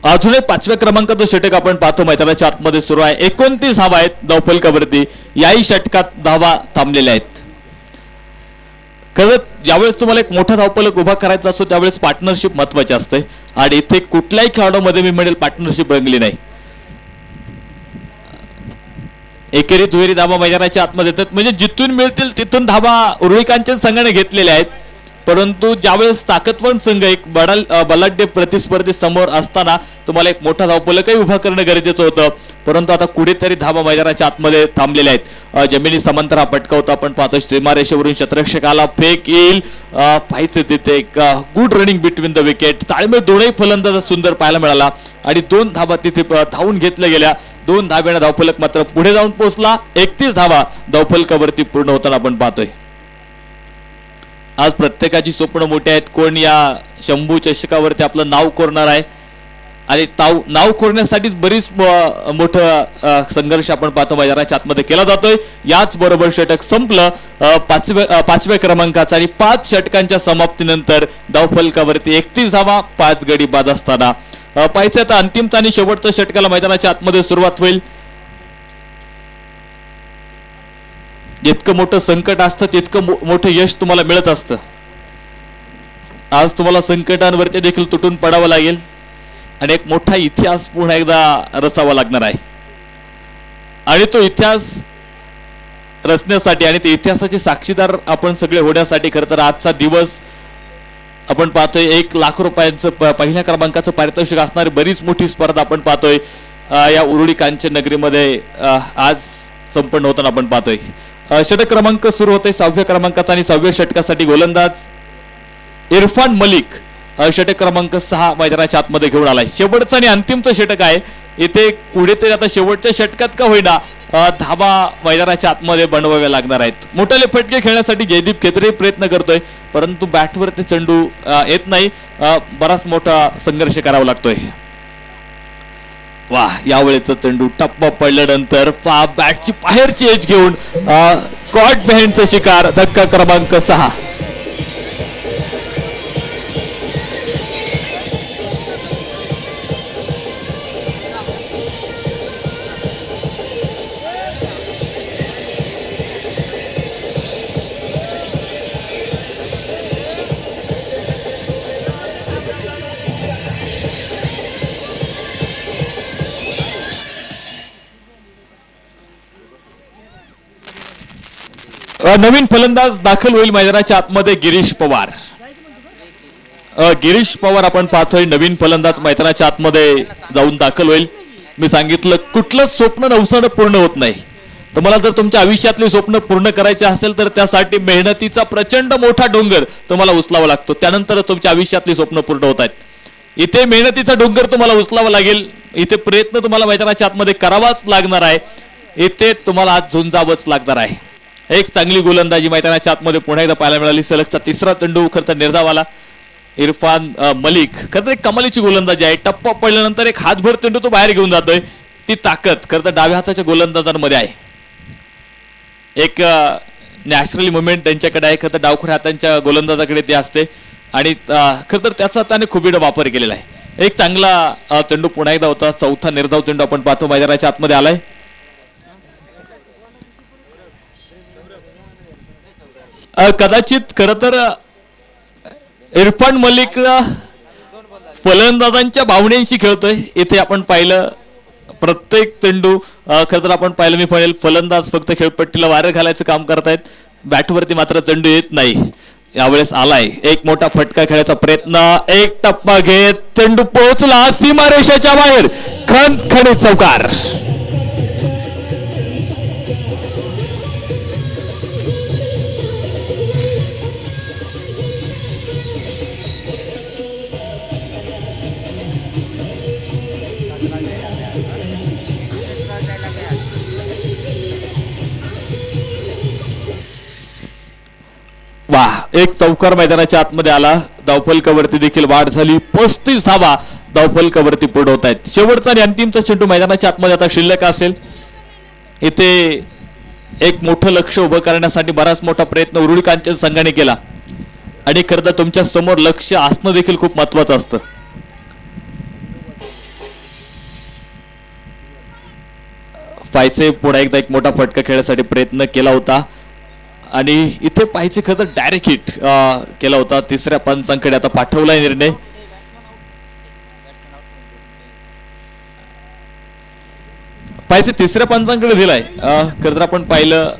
अजून एक 5व्या क्रमांकाचं षटक आपण पाहतो मैदानाच्या आतमध्ये सुरू आहे. 29 धावा आहेत धावफलकावरती. याही षटकात धावा थांबलेल्या आहेत. खरं ज्यावेळेस तुम्हाला एक मोठा धावफलक उभा करायचा असतो त्यावेळेस पार्टनरशिप महत्वाची असते आणि इथे कुठल्याही खेळाडूमध्ये मी म्हणेल पार्टनरशिप रंगली नाही. एकेरी दुहेरी धावा मैदानाच्या आतमध्ये येतात म्हणजे जिथून मिळतील तिथून धावा उरुळी कांचन संघाने घेतलेल्या आहेत. परंतु ज्यावेळेस ताकदवान संघ एक बलाढ्य प्रतिस्पर्धी समोर असताना तुम्हाला एक मोठा धावफलकही उभा करणं गरजेचं होतं. परंतु आता कुठेतरी धावा मैदानाच्या आतमध्ये थांबलेल्या आहेत. जमिनी समांतर हा पटकावता आपण पाहतो. सीमारेषेवरून शतरक्षकाला फेक येईल पाहिजे तिथे एक good running between the wicket. ताळमेळ दोनही फलंदाज सुंदर पाहायला मिळाला आणि 2 धावा तिथे धावून घेतल्या गेल्या. 2 धाब्याने धावफलक मात्र पुढे जाऊन पोहोचला. 31 धावा धावफलकावरती पूर्ण होताना आपण पाहतोय. आज प्रत्येकाची स्वप्न मोठी आहेत. कोण या शंभू चषकावरती आपलं नाव कोरणार आहे आणि नाव कोरण्यासाठी बरीच मोठं संघर्ष आपण पाहतो मैदानाच्या आतमध्ये केला जातोय. याच बरोबर षटक संपलं 5व्या क्रमांकाचा आणि 5 षटकांच्या समाप्तीनंतर धावफलकावरती 31 धावा 5 गडी बाद असताना पाहायचं आता अंतिम आणि शेवटच्या षटकाला मैदानाच्या आतमध्ये सुरुवात होईल. जितकं मोठं संकट असतं तितकं मोठं यश तुम्हाला मिळत असतं. आज तुम्हाला संकटांवरती देखील तुटून पडावं लागेल आणि एक मोठा इतिहास पुन्हा एकदा रचावा लागणार आहे. आणि तो इतिहास रचण्यासाठी आणि ते इतिहासाचे साक्षीदार आपण सगळे होण्यासाठी खरं तर आजचा दिवस आपण पाहतोय. 1 लाख रुपयांचं पहिल्या क्रमांकाचं पारितोषिक असणारी बरीच मोठी स्पर्धा आपण पाहतोय या उरुळी कांचन नगरीमध्ये आज संपन्न होताना आपण पाहतोय. षटक क्रमांक सुरू होते 6व्या क्रमांकाचा आणि 6व्या षटकासाठी गोलंदाज इरफान मलिक षटक क्रमांक 6 मैदानाच्या आतमध्ये घेऊन आलाय. शेवटचं आणि अंतिमचं षटक आहे. इथे कुठेतरी आता शेवटच्या षटकात का होईना धावा मैदानाच्या आतमध्ये बनवाव्या लागणार आहेत. मोठाले फटके खेळण्यासाठी जयदीप खेत्रे प्रयत्न करतोय परंतु बॅटवरती चेंडू येत नाही. बराच मोठा संघर्ष करावा लागतोय. वाह यावेळेचा चेंडू टप्पा पडल्यानंतर बॅटची बाहेरची एज घेऊन कॉट बँडचा शिकार धक्का क्रमांक 6. नवीन फलंदाज दाखल होईल मैदानाच्या आतमध्ये गिरीश पवार. गिरीश पवार आपण पाहतोय नवीन फलंदाज मैदानाच्या आतमध्ये जाऊन दाखल होईल. मी सांगितलं कुठलंच स्वप्न नवसानं पूर्ण होत नाही. तुम्हाला जर तुमच्या आयुष्यातली स्वप्न पूर्ण करायचे असेल तर त्यासाठी मेहनतीचा प्रचंड मोठा डोंगर तुम्हाला उचलावा लागतो. त्यानंतर तुमच्या आयुष्यातली स्वप्न पूर्ण होत आहेत. इथे मेहनतीचा डोंगर तुम्हाला उचलावा लागेल. इथे प्रयत्न तुम्हाला मैदानाच्या आतमध्ये करावाच लागणार आहे. इथे तुम्हाला आज झुंजावंच लागणार आहे. एक चांगली गोलंदाजी मैदानाच्या आतमध्ये पुन्हा एकदा पाहायला मिळाली. सलगचा 3रा चेंडू खरं तर निर्धावाला इरफान मलिक खरं तर एक कमालीची गोलंदाजी आहे. टप्पा पडल्यानंतर एक हातभर चेंडू तो बाहेर घेऊन जातोय. ती ताकद खरं तर डाव्या हाताच्या गोलंदाजांमध्ये आहे. एक नॅचरल मुवमेंट त्यांच्याकडे आहे. खरं तर डावखुऱ्या हातांच्या गोलंदाजाकडे ते असते आणि खरं तर त्याचा त्याने खूप वापर केलेला आहे. एक चांगला चेंडू पुन्हा एकदा होता. 4था निर्धाव चेंडू आपण पाहतो मैदानाच्या आतमध्ये आलाय. कदाचित खरं तर इरफान मलिक फलंदाजांच्या भावनेशी खेळतोय. इथे आपण पाहिलं प्रत्येक चेंडू खरं तर आपण पाहिलं मी म्हणेल फलंदाज फक्त खेळपट्टीला वायर घालायचं काम करतायत. बॅटवरती मात्र चेंडू येत नाही. यावेळेस आलाय. एक मोठा फटका खेळायचा प्रयत्न, एक टप्पा घेत चेंडू पोहोचला सीमारेषेच्या बाहेर. खणखणीत चौकार. एक चौकार मैदानाच्या आतमध्ये आला. धावफलकावरती देखील वाढ झाली. 35 धावा धावफलकावरती पुढवत आहेत. शेवटचा आणि अंतिमचा चेंडू मैदानाच्या आतमध्ये आता शिल्लक असेल. इथे एक मोठं लक्ष उभं करण्यासाठी बराच मोठा प्रयत्न उरुळी कांचन संघाने केला आणि खरं तर तुमच्या समोर लक्ष असणं देखील खूप महत्वाचं असतं. फायसे पुन्हा एकदा एक मोठा फटका खेळण्यासाठी प्रयत्न केला होता आणि इथे पाहिजे खरं तर डायरेक्ट हिट केला होता. तिसऱ्या पंचांकडे आता पाठवलाय निर्णय. पाहिजे तिसऱ्या पंचांकडे दिलाय. खरं तर आपण पाहिलं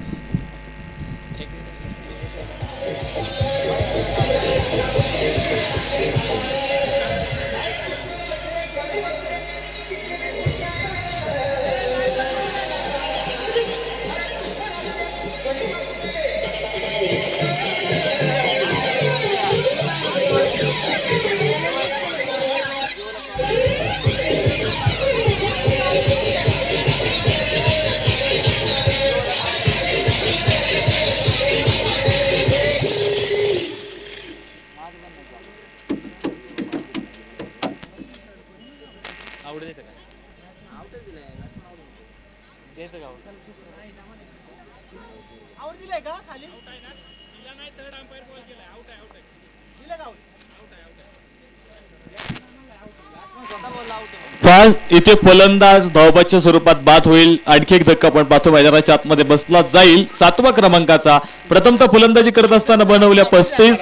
इथे फलंदाज धावबाच्या स्वरूपात बाद होईल. आणखी एक धक्का पण पाहतो मैदानाच्या आतमध्ये बसला जाईल. 7व्या क्रमांकाचा प्रथमतः फलंदाजी करत असताना बनवल्या 35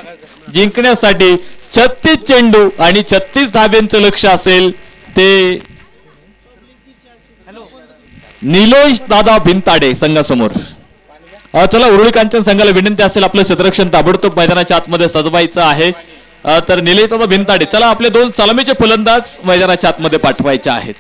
जिंकण्यासाठी 36 चेंडू आणि 36 धाब्यांचं लक्ष असेल ते निलेश दादा भिंताडे संघासमोर. चला उरुळी कांचन संघाला विनंती असेल आपलं क्षेत्ररक्षण ताबडतोब मैदानाच्या आतमध्ये सजवायचं आहे. तर निलेश दादा भिंताडे चला आपले 2 सलामीचे फलंदाज मैदानाच्या आतमध्ये पाठवायचे आहेत.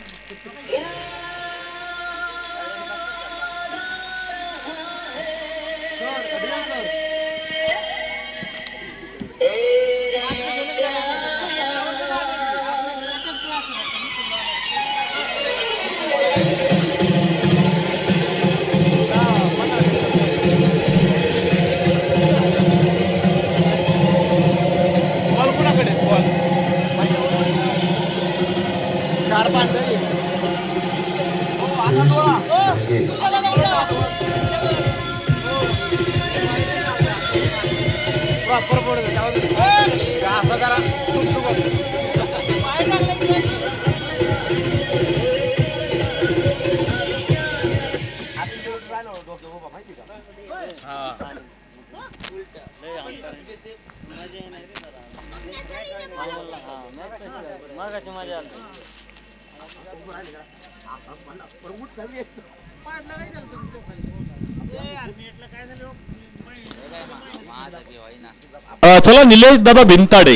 चला निलेश दादा भिंताडे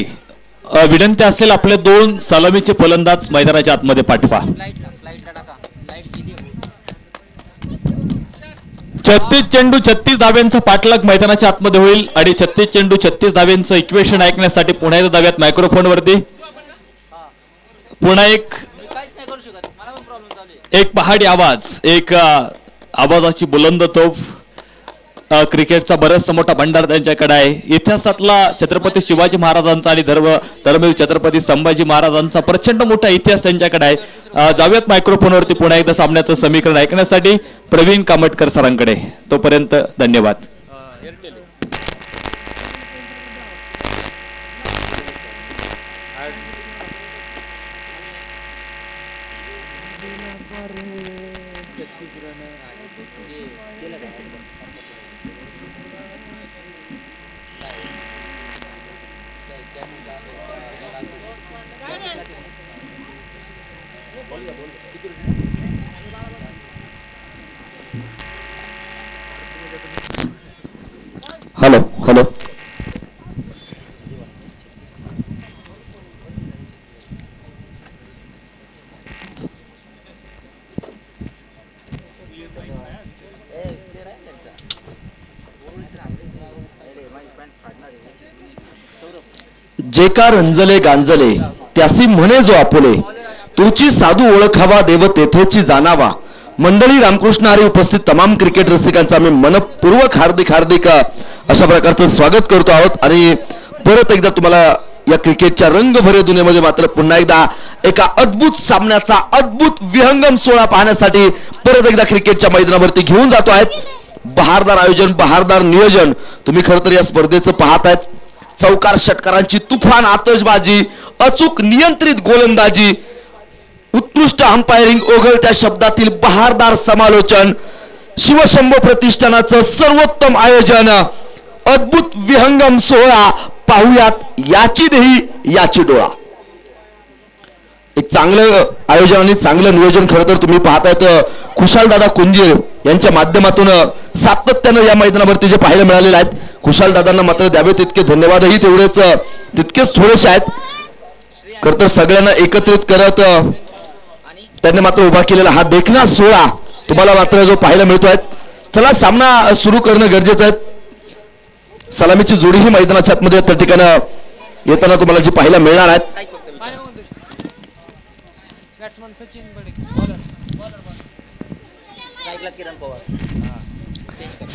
विनंती असेल आपले 2 सलामीचे फलंदाज मैदानाच्या आतमध्ये पाठवा. 36 चेंडू 36 धाव्यांचा पाठलाग मैदानाच्या आतमध्ये होईल आणि 36 चेंडू 36 धाव्यांचं इक्वेशन ऐकण्यासाठी पुन्हा एकदा दाव्यात मायक्रोफोन वरती पुन्हा एक पहाडी आवाज, एक आवाजाची बुलंद तोफ. क्रिकेटचा बराचसा मोठा भंडार त्यांच्याकडे आहे. इतिहासातला छत्रपती शिवाजी महाराजांचा आणि धर्मवीर छत्रपती संभाजी महाराजांचा प्रचंड मोठा इतिहास त्यांच्याकडे आहे. जाऊयात मायक्रोफोनवरती पुन्हा एकदा सामन्याचं समीकरण ऐकण्यासाठी प्रवीण कामटकर सरांकडे. तोपर्यंत धन्यवाद. हॅलो हॅलो जे का रंजले गांजले त्यासी म्हणे जो आपुले तुची साधू ओळखावा देव तेथेची जाणावा. मंडळी रामकृष्ण हरी उपस्थित तमाम क्रिकेट रसिकांचा आम्ही मनपूर्वक हार्दिक अशा प्रकारचं स्वागत करतो आहोत आणि परत एकदा तुम्हाला या क्रिकेटच्या रंगभरे दुनियेमध्ये मात्र पुन्हा एकदा एका अद्भुत सामन्याचा अद्भुत विहंगम सोहळा पाहण्यासाठी परत एकदा क्रिकेटच्या मैदानावरती घेऊन जातो आहेत. बहारदार आयोजन, बहारदार नियोजन तुम्ही खरं तर या स्पर्धेचं पाहत आहेत. चौकार षटकारांची तुफान आतषबाजी, अचूक नियंत्रित गोलंदाजी, उत्कृष्ट अंपायरिंग, ओघळत्या शब्दातील बहारदार समालोचन, शिवशंभो प्रतिष्ठानाचं सर्वोत्तम आयोजन, अद्भुत विहंगम सोहळा पाहूयात. याची देही याची डोळा. एक चांगलं आयोजन आणि चांगलं नियोजन खरं तर तुम्ही पाहतायत खुशालदादा कुंजीर यांच्या माध्यमातून सातत्यानं या मैदानावरती जे पाहायला मिळालेले आहेत. खुशालदादांना मात्र द्यावे तितके धन्यवादही तितकेच थोडेसे आहेत. खरं तर सगळ्यांना एकत्रित करत त्यांनी मात्र उभा केलेला हा देखणा सोहळा तुम्हाला मात्र जो पाहायला मिळतोय. चला सामना सुरू करणं गरजेचं आहे. सलामीची जोडी ही मैदानाच्या आतमध्ये त्या ठिकाणी येताना तुम्हाला जी पाहायला मिळणार आहेत.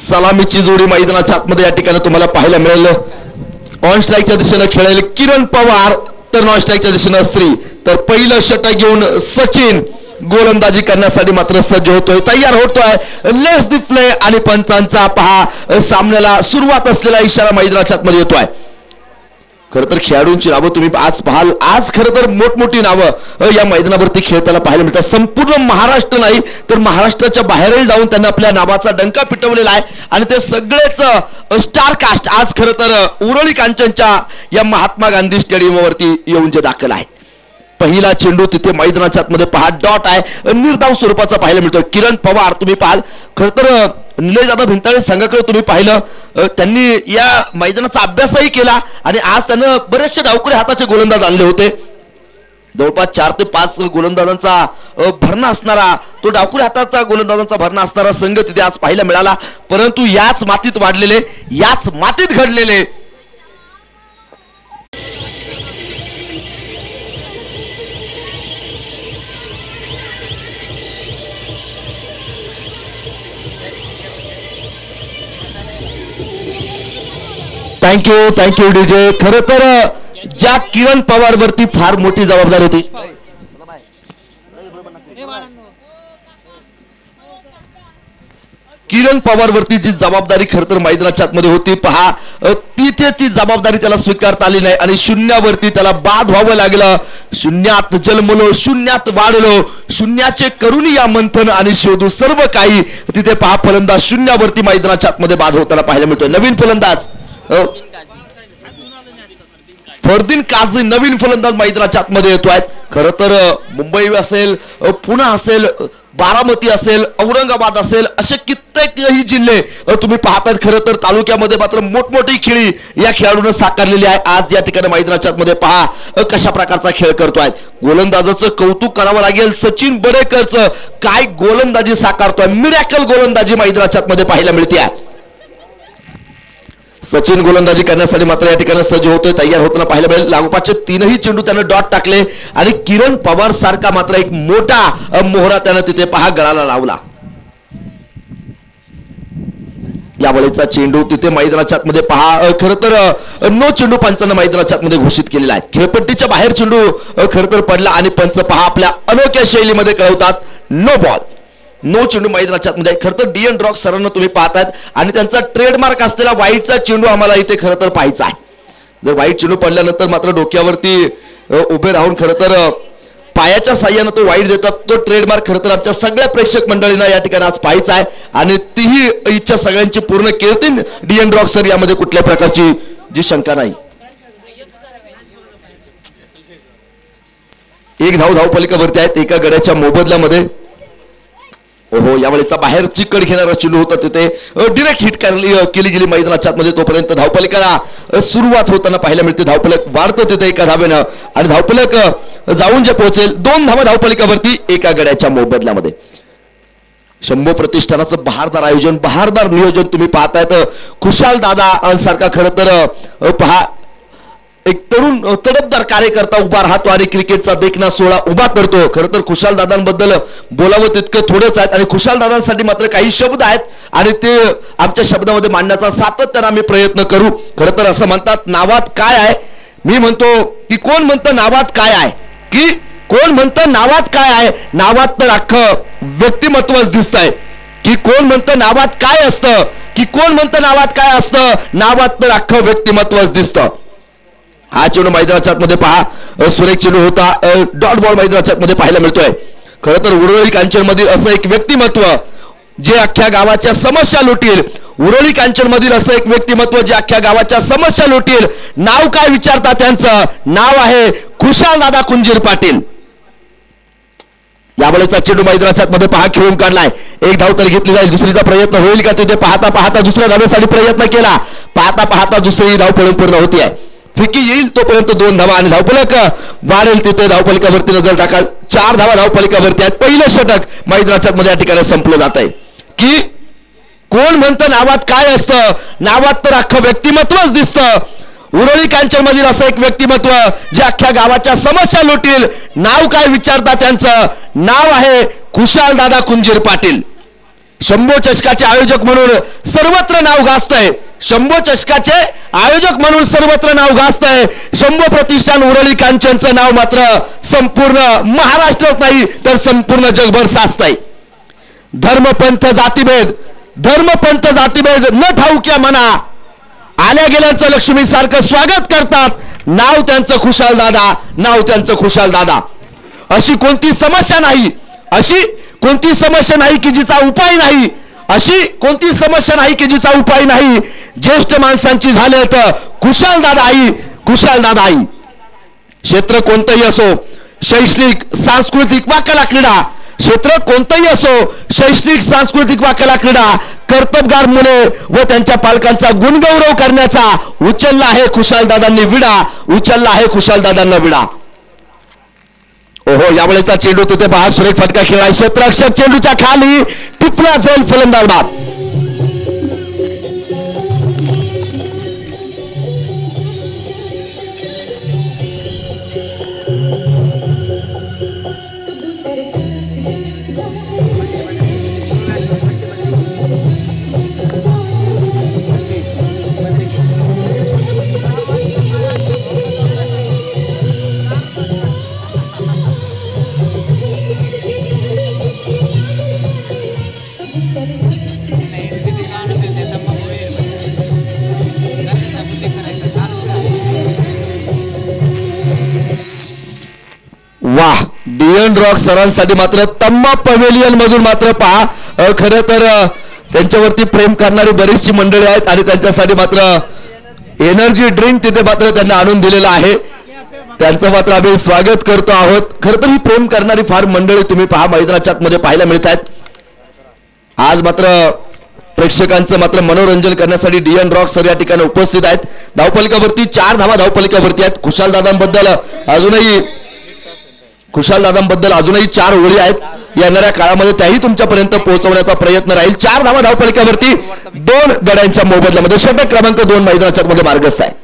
सलामीची जोडी मैदानाच्या आतमध्ये या ठिकाणी तुम्हाला पाहायला मिळेल. ऑन स्ट्राईकच्या दिशेनं खेळेल किरण पवार तर नॉन स्ट्राईकच्या दिशेनं श्री. तर पहिलं षटक घेऊन सचिन गोलंदाजी करण्यासाठी मात्र सज्ज होतोय, तयार होतोय. लेट्स द प्ले आणि पंचांचा पहा सामन्याला सुरुवात असलेला इशारा मैदानाच्या आतमध्ये येतोय. खरं तर खेळाडूंची नावं तुम्ही आज पाहाल. आज खरं तर मोठमोठी नावं या मैदानावरती खेळताना पाहायला मिळतात. संपूर्ण महाराष्ट्र नाही तर महाराष्ट्राच्या बाहेरही जाऊन त्यांना आपल्या नावाचा डंका पिटवलेला आहे आणि ते सगळेच स्टार कास्ट आज खरं तर उरळी कांचनच्या या महात्मा गांधी स्टेडियमवरती येऊन जे दाखल आहेत. पहिला चेंडू तिथे मैदानाच्या आतमध्ये पहा डॉट आहे, निर्धाव स्वरूपाचा पाहायला मिळतोय. किरण पवार तुम्ही पाहाल. खरं तर निलेशदादा भिंताळे संघाकडे तुम्ही पाहिलं त्यांनी या मैदानाचा अभ्यासही केला आणि आज त्यानं बरेचसे डावखुरे हाताचे गोलंदाज आणले होते. जवळपास 4 ते 5 गोलंदाजांचा भरणा असणारा तो डावखुरे हाताचा गोलंदाजांचा भरणा असणारा संघ तिथे आज पाहायला मिळाला. परंतु याच मातीत वाढलेले, याच मातीत घडलेले थँक्यू डीजे. खरं तर ज्या किरण पवार वरती फार मोठी जबाबदारी होती, किरण पवार वरती जी जबाबदारी खरं तर मैदानाच्या आतमध्ये होती पहा तिथे ती जबाबदारी त्याला स्वीकारता आली नाही आणि शून्यावरती त्याला बाद व्हावं लागलं. शून्यात जन्मलो, शून्यात वाढलो, शून्याचे करुणी या मंथन आणि शोधू सर्व काही. तिथे पहा फलंदाज शून्यावरती मैदानाच्या आतमध्ये बाद होताना पाहायला मिळतोय. नवीन फलंदाज फरदीन काझी नवीन फलंदाज मैदानाच्या आतमध्ये येतोय. खरं तर मुंबई असेल, पुणे असेल, बारामती असेल, औरंगाबाद असेल, असे कित्येकही जिल्हे तुम्ही पाहतात. खरं तर तालुक्यामध्ये मात्र मोठमोठी खेळी या खेळाडूंना साकारलेली आहे. आज या ठिकाणी मैदानाच्या आतमध्ये पहा कशा प्रकारचा खेळ करतोय. गोलंदाजाचं कौतुक करावं लागेल. सचिन बडेकरचं काय गोलंदाजी साकारतोय, मिरॅकल गोलंदाजी मैदानाच्या आतमध्ये पाहायला मिळते. सचिन गोलंदाजी करण्यासाठी मात्र या ठिकाणी सज्ज होतोय, तयार होताना पाहायला मिळेल. लागोपाठचे 3ही चेंडू त्यानं डॉट टाकले आणि किरण पवार सारखा मात्र एक मोठा मोहरा त्यानं तिथे पहा गळाला लावला. यावेळेचा चेंडू तिथे मैदानाच्या आतमध्ये पहा खरं तर नो चेंडू पंचांना मैदानाच्या आतमध्ये घोषित केलेला आहे. खेळपट्टीच्या बाहेर चेंडू खरं तर पडला आणि पंच पहा आपल्या अनोख्या शैलीमध्ये कळवतात नो बॉल. नो चेंडू मैदानाच्या आतमध्ये. खरं तर डीएन ड्रॉक सरांना तुम्ही पाहतायत आणि त्यांचा ट्रेडमार्क असलेला वाईटचा चेंडू आम्हाला इथे खरं तर पाहायचा आहे. जर वाईट चेंडू पडल्यानंतर मात्र डोक्यावरती उभे राहून खरं तर पायाच्या साह्यानं तो वाईट देतात. तो ट्रेडमार्क खरं तर आमच्या सगळ्या प्रेक्षक मंडळींना या ठिकाणी आज पाहायचा आहे आणि तीही इच्छा सगळ्यांची पूर्ण केतील डीएन ड्रॉक सर. यामध्ये कुठल्या प्रकारची जी शंका नाही. एक धावपलिकावरती आहेत एका गड्याच्या मोबदल्यामध्ये. ओहो यावेळेचा बाहेर चिकट घेणारा चेंडू होता तिथे डिरेक्ट हिट केली गेली मैदानाच्या आतमध्ये. तोपर्यंत धावपलिकाला सुरुवात होताना पाहायला मिळते. धावपलक वाढतं तिथे एका धावेनं आणि धावपलक जाऊन जे पोहोचेल 2 धावा धावपलिकावरती एका गड्याच्या मोबदल्यामध्ये. शंभो प्रतिष्ठानाचं बहारदार आयोजन, बहारदार नियोजन तुम्ही पाहतायत. खुशाल दादा सारखा खरं तर पहा एक तरुण तडफदार कार्यकर्ता उभा राहतो आणि क्रिकेटचा देखना सोहळा उभा करतो. खरं तर खुशाल दादांबद्दल बोलावं तितकं थोडंच आहे आणि खुशाल दादांसाठी मात्र काही शब्द आहेत आणि ते आमच्या शब्दामध्ये मांडण्याचा सातत्याने आम्ही प्रयत्न करू. खरं तर असं म्हणतात नावात काय आहे, मी म्हणतो की कोण म्हणतं नावात काय आहे, की कोण म्हणतं नावात काय आहे, नावात तर अख्खं व्यक्तिमत्वच दिसतंय. की कोण म्हणतं नावात काय असतं, की कोण म्हणतं नावात काय असतं, नावात तर अख्खं व्यक्तिमत्वच दिसतं. हा चेंडू मैदानाच्या आतमध्ये पहा, सुरेख चेंडू होता, डॉट बॉल मैदानाच्या आतमध्ये पाहायला मिळतोय. खरं तर उरुळी कांचन मधील असं एक व्यक्तिमत्व जे अख्ख्या गावाच्या समस्या लुटील, उरुळी कांचन मधील असं एक व्यक्तिमत्व जे अख्ख्या गावाच्या समस्या लुटील. नाव काय विचारता त्यांचं, नाव आहे खुशाल दादा कुंजीर पाटील. यावेळेचा चेंडू मैदानाच्या मध्ये पहा खेळून काढलाय. एक धाव तर घेतली जाईल, दुसरीचा प्रयत्न होईल का तिथे पाहता पाहता दुसऱ्या धावेसाठी प्रयत्न केला, पाहता पाहता दुसरी धाव पळून पूर्ण होती आहे. फिकी येईल तोपर्यंत 2 धावा आणि धावफलक वाढेल तिथे धावफलकावरती नजर टाका. 4 धावा धावफलकावरती आहेत. पहिलं षटक मैदानाच्या मध्ये या ठिकाणी संपलं जात आहे. की कोण म्हणतं नावात काय असतं, नावात तर अख्खं व्यक्तिमत्वच दिसतं. उरुळी कांचन मधील असं एक व्यक्तिमत्व जे अख्ख्या गावाच्या समस्या लुटील. नाव काय विचारता त्यांचं, नाव आहे खुशाल दादा कुंजीर पाटील. शंभो चषकाचे आयोजक म्हणून सर्वत्र नाव गाजतंय. शंभो चषकाचे आयोजक म्हणून सर्वत्र नाव गाजतंय. शंभो प्रतिष्ठान उरुळी कांचनचं नाव मात्र संपूर्ण महाराष्ट्रात नाही तर संपूर्ण जगभर साचतंय. धर्मपंथ जातीभेद न ठाऊक्या मना, आल्या गेल्याचं लक्ष्मी सारखं स्वागत करतात. नाव त्यांचं खुशाल दादा, नाव त्यांचं खुशाल दादा. अशी कोणती समस्या नाही, अशी कोणती समस्या नाही की जिचा उपाय नाही, अशी कोणती समस्या नाही की जिचा उपाय नाही. ज्येष्ठ माणसांची झाले तर खुशाल दादा आई, खुशाल दादा आई. क्षेत्र कोणतंही असो, शैक्षणिक सांस्कृतिक वा कला क्रीडा, क्षेत्र कोणतंही असो, शैक्षणिक सांस्कृतिक वा कला क्रीडा, कर्तबगार मुले व त्यांच्या पालकांचा गुणगौरव करण्याचा उचलला आहे खुशालदादांनी विडा, उचलला आहे खुशालदादांना विडा. ओहो, यावेळेचा चेंडू तिथे पहा, सुरेख फटका खेळला. क्षेत्ररक्षक चेंडूच्या खाली टिपला जाईल, फलंदाज बाद. वाह, डीएन रॉक सरांसाठी मात्र तम्मा पवेलियन मधून मात्र पहा, खरं तर त्यांच्यावरती प्रेम करणारी बरीचशी मंडळी आहेत आणि त्यांच्यासाठी मात्र एनर्जी ड्रिंक तिथे मात्र त्यांना आणून दिलेलं आहे. त्यांचं मात्र आम्ही स्वागत करतो आहोत. खरं तर ही प्रेम करणारी फार मंडळी तुम्ही पहा मैदानाच्या आतमध्ये पाहायला मिळत आहेत. आज मात्र प्रेक्षकांचं मात्र मनोरंजन करण्यासाठी डीएन रॉक सर या ठिकाणी उपस्थित आहेत. धावफलकावरती 4 धावा धावफलकावरती आहेत. खुशालदादांबद्दल अजूनही 4 ओळी आहेत. येणाऱ्या काळामध्ये त्याही तुमच्यापर्यंत पोहोचवण्याचा प्रयत्न राहील. 4 धावा धावफलकावरती 2 गड्यांच्या मोबदल्यामध्ये षटक क्रमांक 2 मैदानाच्या मध्ये मार्गस्थ आहे.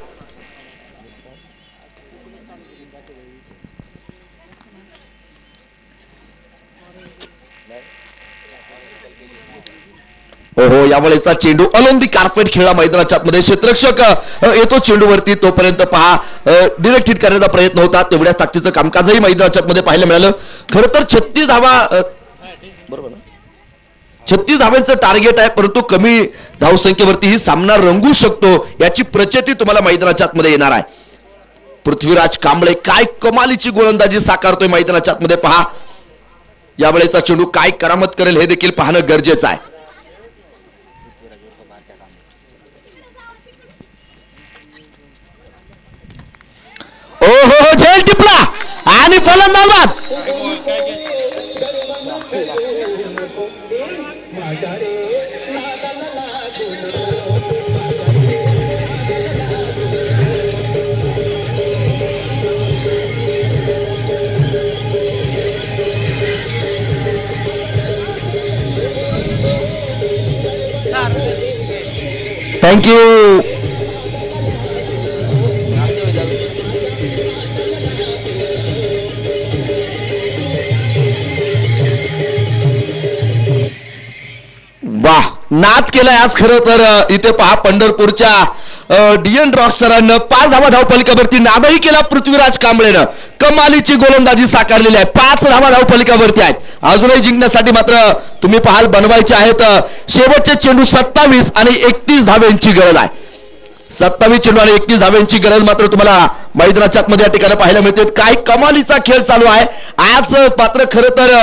ओहो, यावेळेचा चेंडू अलोंदी कार्पेट खेळला मैदानाच्या आतमध्ये. क्षेत्ररक्षक येतो चेंडूवरती, तोपर्यंत पहा डिरेक्ट हिट करण्याचा प्रयत्न होता. तेवढ्याच ताकदीचं कामकाजही मैदानाच्या आतमध्ये पाहायला मिळालं. खरं तर 36 धावा, बरोबर ना, 36 धाव्यांचं टार्गेट आहे, परंतु कमी धावसंख्येवरती ही सामना रंगू शकतो याची प्रचिती तुम्हाला मैदानाच्या आतमध्ये येणार आहे. पृथ्वीराज कांबळे काय कमालीची गोलंदाजी साकारतोय मैदानाच्या आतमध्ये पहा. यावेळेचा चेंडू काय करामत करेल हे देखील पाहणं गरजेचं आहे. ओहो, झेल टिपला आणि फलंदाज बाद. थँक्यू. नाद केलाय आज खरं तर इथे पहा पंढरपूरच्या डीएन रॉक सरांना 5 धावा धावपलिकावरती नादही केला पृथ्वीराज कांबळेनं. कमालीची गोलंदाजी साकारलेली आहे. 5 धावा धावपलिकावरती आहेत. अजूनही जिंकण्यासाठी मात्र तुम्ही पाहाल बनवायचे आहेत शेवटचे चेंडू 27 आणि 31 धाव्यांची गरज आहे. 27 चेंडू आणि 31 धाव्यांची गरज मात्र तुम्हाला मैदानाच्या आतमध्ये या ठिकाणी पाहायला मिळते. काय कमालीचा खेळ चालू आहे आज मात्र. खरं तर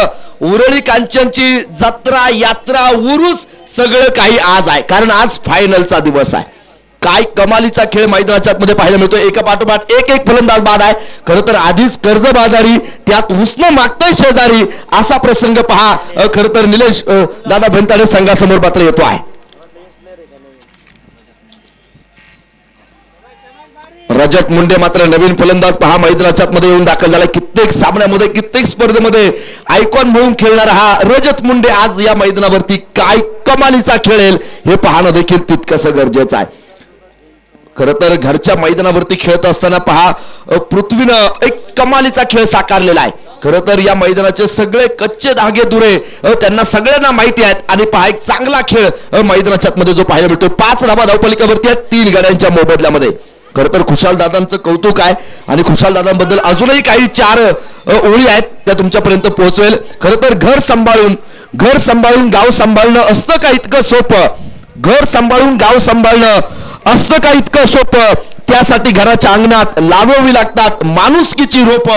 उरळी कांचनची जत्रा यात्रा उरूस सगळं काही आज आहे, कारण आज फायनलचा दिवस आहे. काय कमालीचा खेळ मैदानाच्या आतमध्ये पाहायला मिळतो. एका पाठोपाठ एक फलंदाज बाद आहे. खरं तर आधीच कर्जबाजारी त्यात उसनं मागतंय शेजारी असा प्रसंग पहा खरं तर निलेश दादा भंताडे संघासमोर मात्र येतो आहे. रजत मुंडे मात्र नवीन फलंदाज पहा मैदानाच्या आतमध्ये येऊन दाखल झाला. कित्येक सामन्यामध्ये कित्येक स्पर्धेमध्ये आयकॉन म्हणून खेळणारा हा रजत मुंडे आज या मैदानावरती काय कमालीचा खेळेल हे पाहणं देखील तितकंसं गरजेचं आहे. खरं तर घरच्या मैदानावरती खेळत असताना पहा पृथ्वीनं एक कमालीचा खेळ साकारलेला आहे. खरं तर या मैदानाचे सगळे कच्चे धागे दुरे त्यांना सगळ्यांना माहिती आहेत आणि पहा एक चांगला खेळ मैदानाच्या आतमध्ये जो पाहायला मिळतो. 5 धावा धावपलिकावरती आहेत 3 गड्यांच्या मोबदल्यामध्ये. खरं तर खुशाल दादांचं कौतुक आहे आणि खुशाल दादांबद्दल अजूनही काही 4 ओळी आहेत त्या तुमच्यापर्यंत पोहोचवेल. खरं तर घर सांभाळून गाव सांभाळणं असतं का इतकं सोपं. घर सांभाळून गाव सांभाळणं असतं का इतकं सोपं. त्यासाठी घराच्या अंगणात लावावी लागतात माणुसकीची रोप.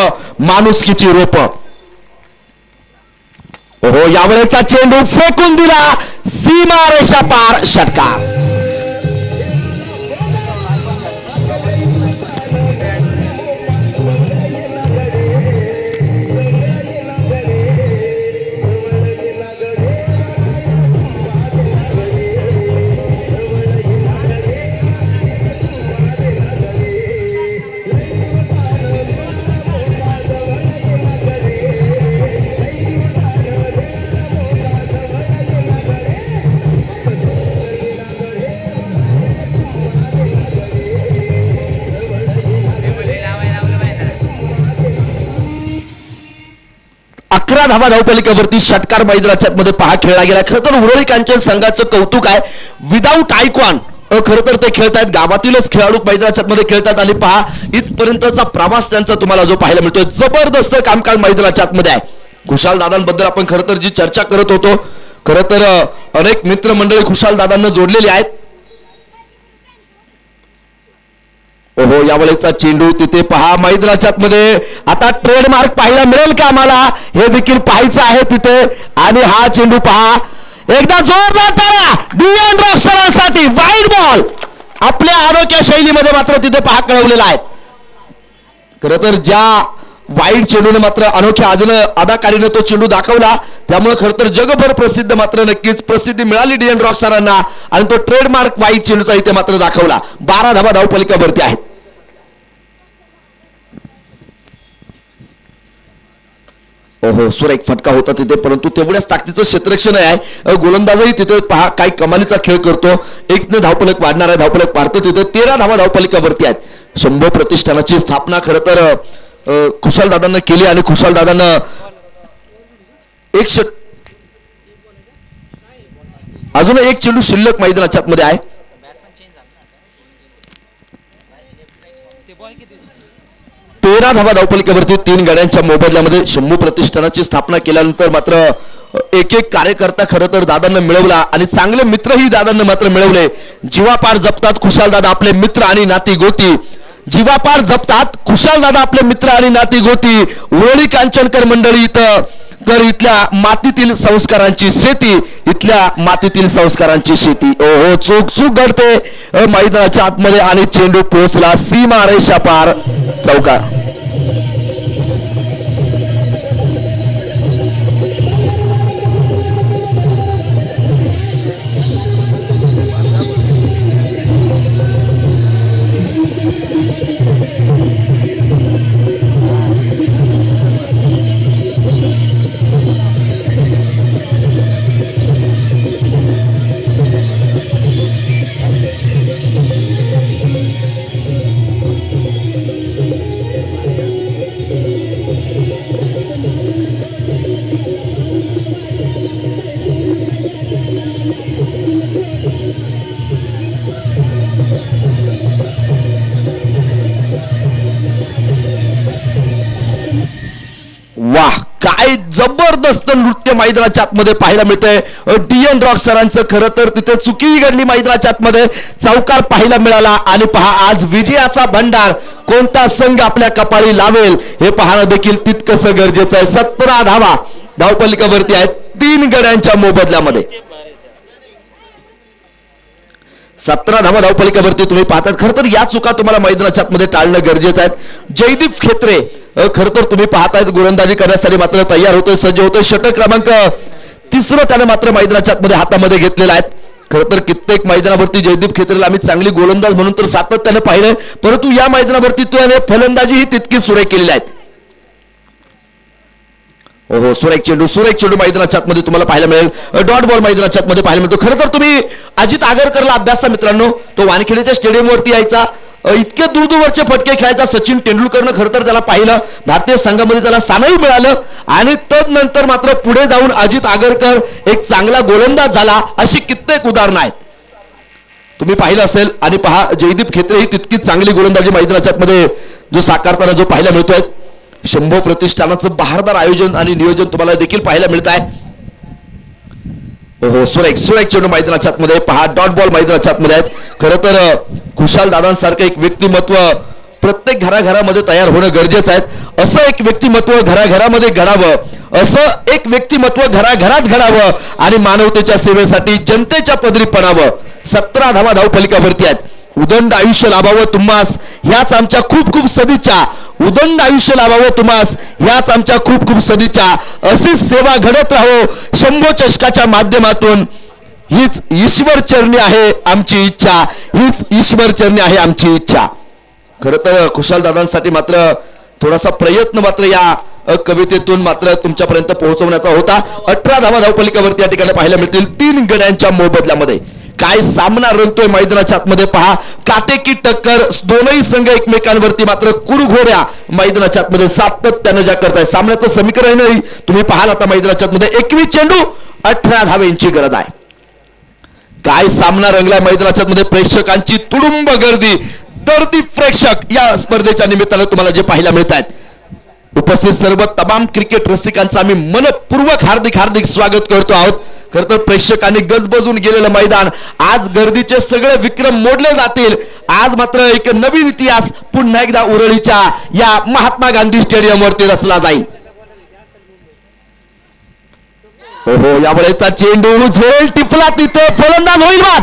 हो यावेळेचा चेंडू फेकून दिला सीमारेषा पार षटकार. धावा धावपलिकावरती षटकार मैदानाच्या मध्ये पहा खेळला गेला. खरं तर उरळी कांचन संघाचं कौतुक आहे. विदाऊट आयकॉन खरं तर ते खेळतायत. गावातीलच खेळाडू मैदानाच्या मध्ये खेळतात आणि पहा इथपर्यंतचा प्रवास त्यांचा तुम्हाला जो पाहायला मिळतोय. जबरदस्त कामकाज मैदानाच्या आतमध्ये आहे. खुशाल दादांबद्दल आपण खरं तर जी चर्चा करत होतो खरं तर अनेक मित्रमंडळी खुशाल दादांना जोडलेली आहेत. ओहो यावेळेचा चेंडू तिथे पहा मैदानाच्या आतमध्ये. आता ट्रेडमार्क पाहायला मिळेल का आम्हाला हे देखील पाहायचं आहे तिथे. आणि हा चेंडू पहा एकदा जोरदार टाळ्या डीएन रॉक सरांसाठी. वाईड बॉल आपल्या अनोख्या शैलीमध्ये मात्र तिथे पहा कळवलेला आहे. खरं तर ज्या वाईड चेंडूने मात्र अनोख्या अदाकारीने तो चेंडू दाखवला त्यामुळे खरं तर जगभर प्रसिद्ध मात्र नक्कीच प्रसिद्धी मिळाली डीएन रॉक सरांना आणि तो ट्रेडमार्क वाईड चेंडूचा इथे मात्र दाखवला. 12 धावा धावपलिकावरती आहेत. ओहो सुरेख फटका होता तिथे परंतु तेवढ्याच ताकदीचं क्षेत्ररक्षण आहे. गोलंदाजही तिथे पहा काही कमालीचा खेळ करतो. 1 धावफलक वाढणार आहे. धावफलक वाढतो तिथे 13 धावा धावपलिकावरती आहेत. शंभू प्रतिष्ठानाची स्थापना खरं तर खुशाल दादांना केली आणि खुशाल दादांना अजून एक चेंडू शिल्लक मैदानाच्या आतमध्ये आहे. तेरा धावा धावपलिकेवरती 3 गाड्यांच्या मोबदल्यामध्ये शंभू प्रतिष्ठानाची स्थापना केल्यानंतर मात्र एक कार्यकर्ता खरं तर दादांना मिळवला आणि चांगले मित्रही दादांना मात्र मिळवले. जीवापार जपतात खुशाल दादा आपले मित्र आणि नाती गोती. जीवापार जपतात खुशाल दादा आपले मित्र आणि नाती गोती. उरळी कांचनकर मंडळी इथं तर इथल्या मातीतील संस्कारांची शेती. इथल्या मातीतील संस्कारांची शेती. ओहो चूक घडते मैदानाच्या आतमध्ये आणि चेंडू पोहोचला सीमा रेषा पार चौकार. काय जबरदस्त नृत्य मैदानाच्या आतमध्ये पाहायला मिळतंय. DN रॉक सरांचं खरं तर तिथे चुकी घडली, मैदानाच्या आतमध्ये चौकार पाहायला मिळाला. आणि पहा आज विजयाचा भंडार कोणता संघ आपल्या कपाळी लावेल हे पाहणं देखील तितकंसं गरजेचं आहे. 17 धावा धावपलिकावरती आहेत 3 गड्यांच्या मोबदल्यामध्ये. 17 धावा धावपलिकावरती तुम्ही पाहतात. खरं तर या चुका तुम्हाला मैदानाच्या आतमध्ये टाळणं गरजेचं आहे. जयदीप खेत्रे खरं तर तुम्ही पाहतायत गोलंदाजी करण्यासाठी मात्र तयार होतोय, सज्ज होतोय. षटक क्रमांक 3 त्याने मात्र मैदानाच्या आतमध्ये हातामध्ये घेतलेला आहे. खरं तर कित्येक मैदानावरती जयदीप खेत्रेला आम्ही चांगली गोलंदाज म्हणून तर सातत्याने पाहिलंय, परंतु या मैदानावरती त्याने फलंदाजी ही तितकी सुरेख केलेली आहे. हो सुरेख चेंडू मैदानाच्या आतमध्ये तुम्हाला पाहायला मिळेल. डॉट बॉल मैदानाच्या आतमध्ये पाहायला मिळतो. खरं तर तुम्ही अजित आगरकरला अभ्यासा मित्रांनो, तो वानखेडेच्या स्टेडियमवरती यायचा, इतके दूरवरचे फटके खेळायचा. सचिन तेंडुलकरनं खरं तर त्याला पाहिलं, भारतीय संघामध्ये त्याला स्थानही मिळालं आणि तदनंतर मात्र पुढे जाऊन अजित आगरकर एक चांगला गोलंदाज झाला. अशी कित्येक उदाहरणं आहेत तुम्ही पाहिलं असेल. आणि पहा जयदीप खेत्रे ही तितकीच चांगली गोलंदाजी मैदानाच्या आतमध्ये जो साकारताना जो पाहायला मिळतोय. शंभो प्रतिष्ठानाचं बहारदार आयोजन आणि नियोजन तुम्हाला देखील पाहायला मिळत आहे. हो सुरेख चेंडू मैदानाच्या आतमध्ये पहा. डॉट बॉल मैदानाच्या आतमध्ये आहेत. खरं तर खुशाल दादांसारखं एक व्यक्तिमत्व प्रत्येक घराघरामध्ये तयार होणं गरजेचं आहे. असं एक व्यक्तिमत्व घराघरामध्ये घडावं, असं एक व्यक्तिमत्व घराघरात घडावं आणि मानवतेच्या सेवेसाठी जनतेच्या पदरी पडावं. 17 धावा धावपलिकावरती आहेत. उदंड आयुष्य लाभावं तुम्हास ह्याच आमच्या खूप खूप सदिच्छा. उदंड आयुष्य लाभावं तुम्हास ह्याच आमच्या खूप खूप सदिच्छा. अशीच सेवा घडत राहो शंभो चषकाच्या माध्यमातून. हीच ईश्वर चरणी आहे आमची इच्छा, हीच ईश्वर चरणी आहे आमची इच्छा. खरं तर खुशाल दादांसाठी मात्र थोडासा प्रयत्न मात्र या कवितेतून मात्र तुमच्यापर्यंत पोहोचवण्याचा होता. 18 धावा धावपलिकावरती या ठिकाणी पाहायला मिळतील 3 गड्यांच्या मोबदल्यामध्ये. काय सामना रंगतोय मैदानाच्या आतमध्ये पहा. काटेकी टक्कर, दोनही संघ एकमेकांवरती मात्र कुरघोड्या मैदानाच्या आतमध्ये सातत्यानं ज्या करताय. सामन्याचं समीकरणही तुम्ही पाहाल आता मैदानाच्या आतमध्ये. 21 चेंडू 18 धावेंची गरज आहे. काय सामना रंगलाय मैदानाच्या आतमध्ये. प्रेक्षकांची तुडुंब गर्दी, दर्दी प्रेक्षक या स्पर्धेच्या निमित्तानं तुम्हाला जे पाहायला मिळत आहेत. उपस्थित सर्व तमाम क्रिकेट रसिकांचं आम्ही मनपूर्वक हार्दिक स्वागत करतो आहोत. खरं तर प्रेक्षकांनी गजबजून गेलेलं मैदान, आज गर्दीचे सगळे विक्रम मोडले जातील. आज मात्र एक नवीन इतिहास पुन्हा एकदा उरळीच्या या महात्मा गांधी स्टेडियमवरती रचला जाईल. हो यावेळेचा चेंडू झेल टिपला, तिथे फलंदाज होईल बाद.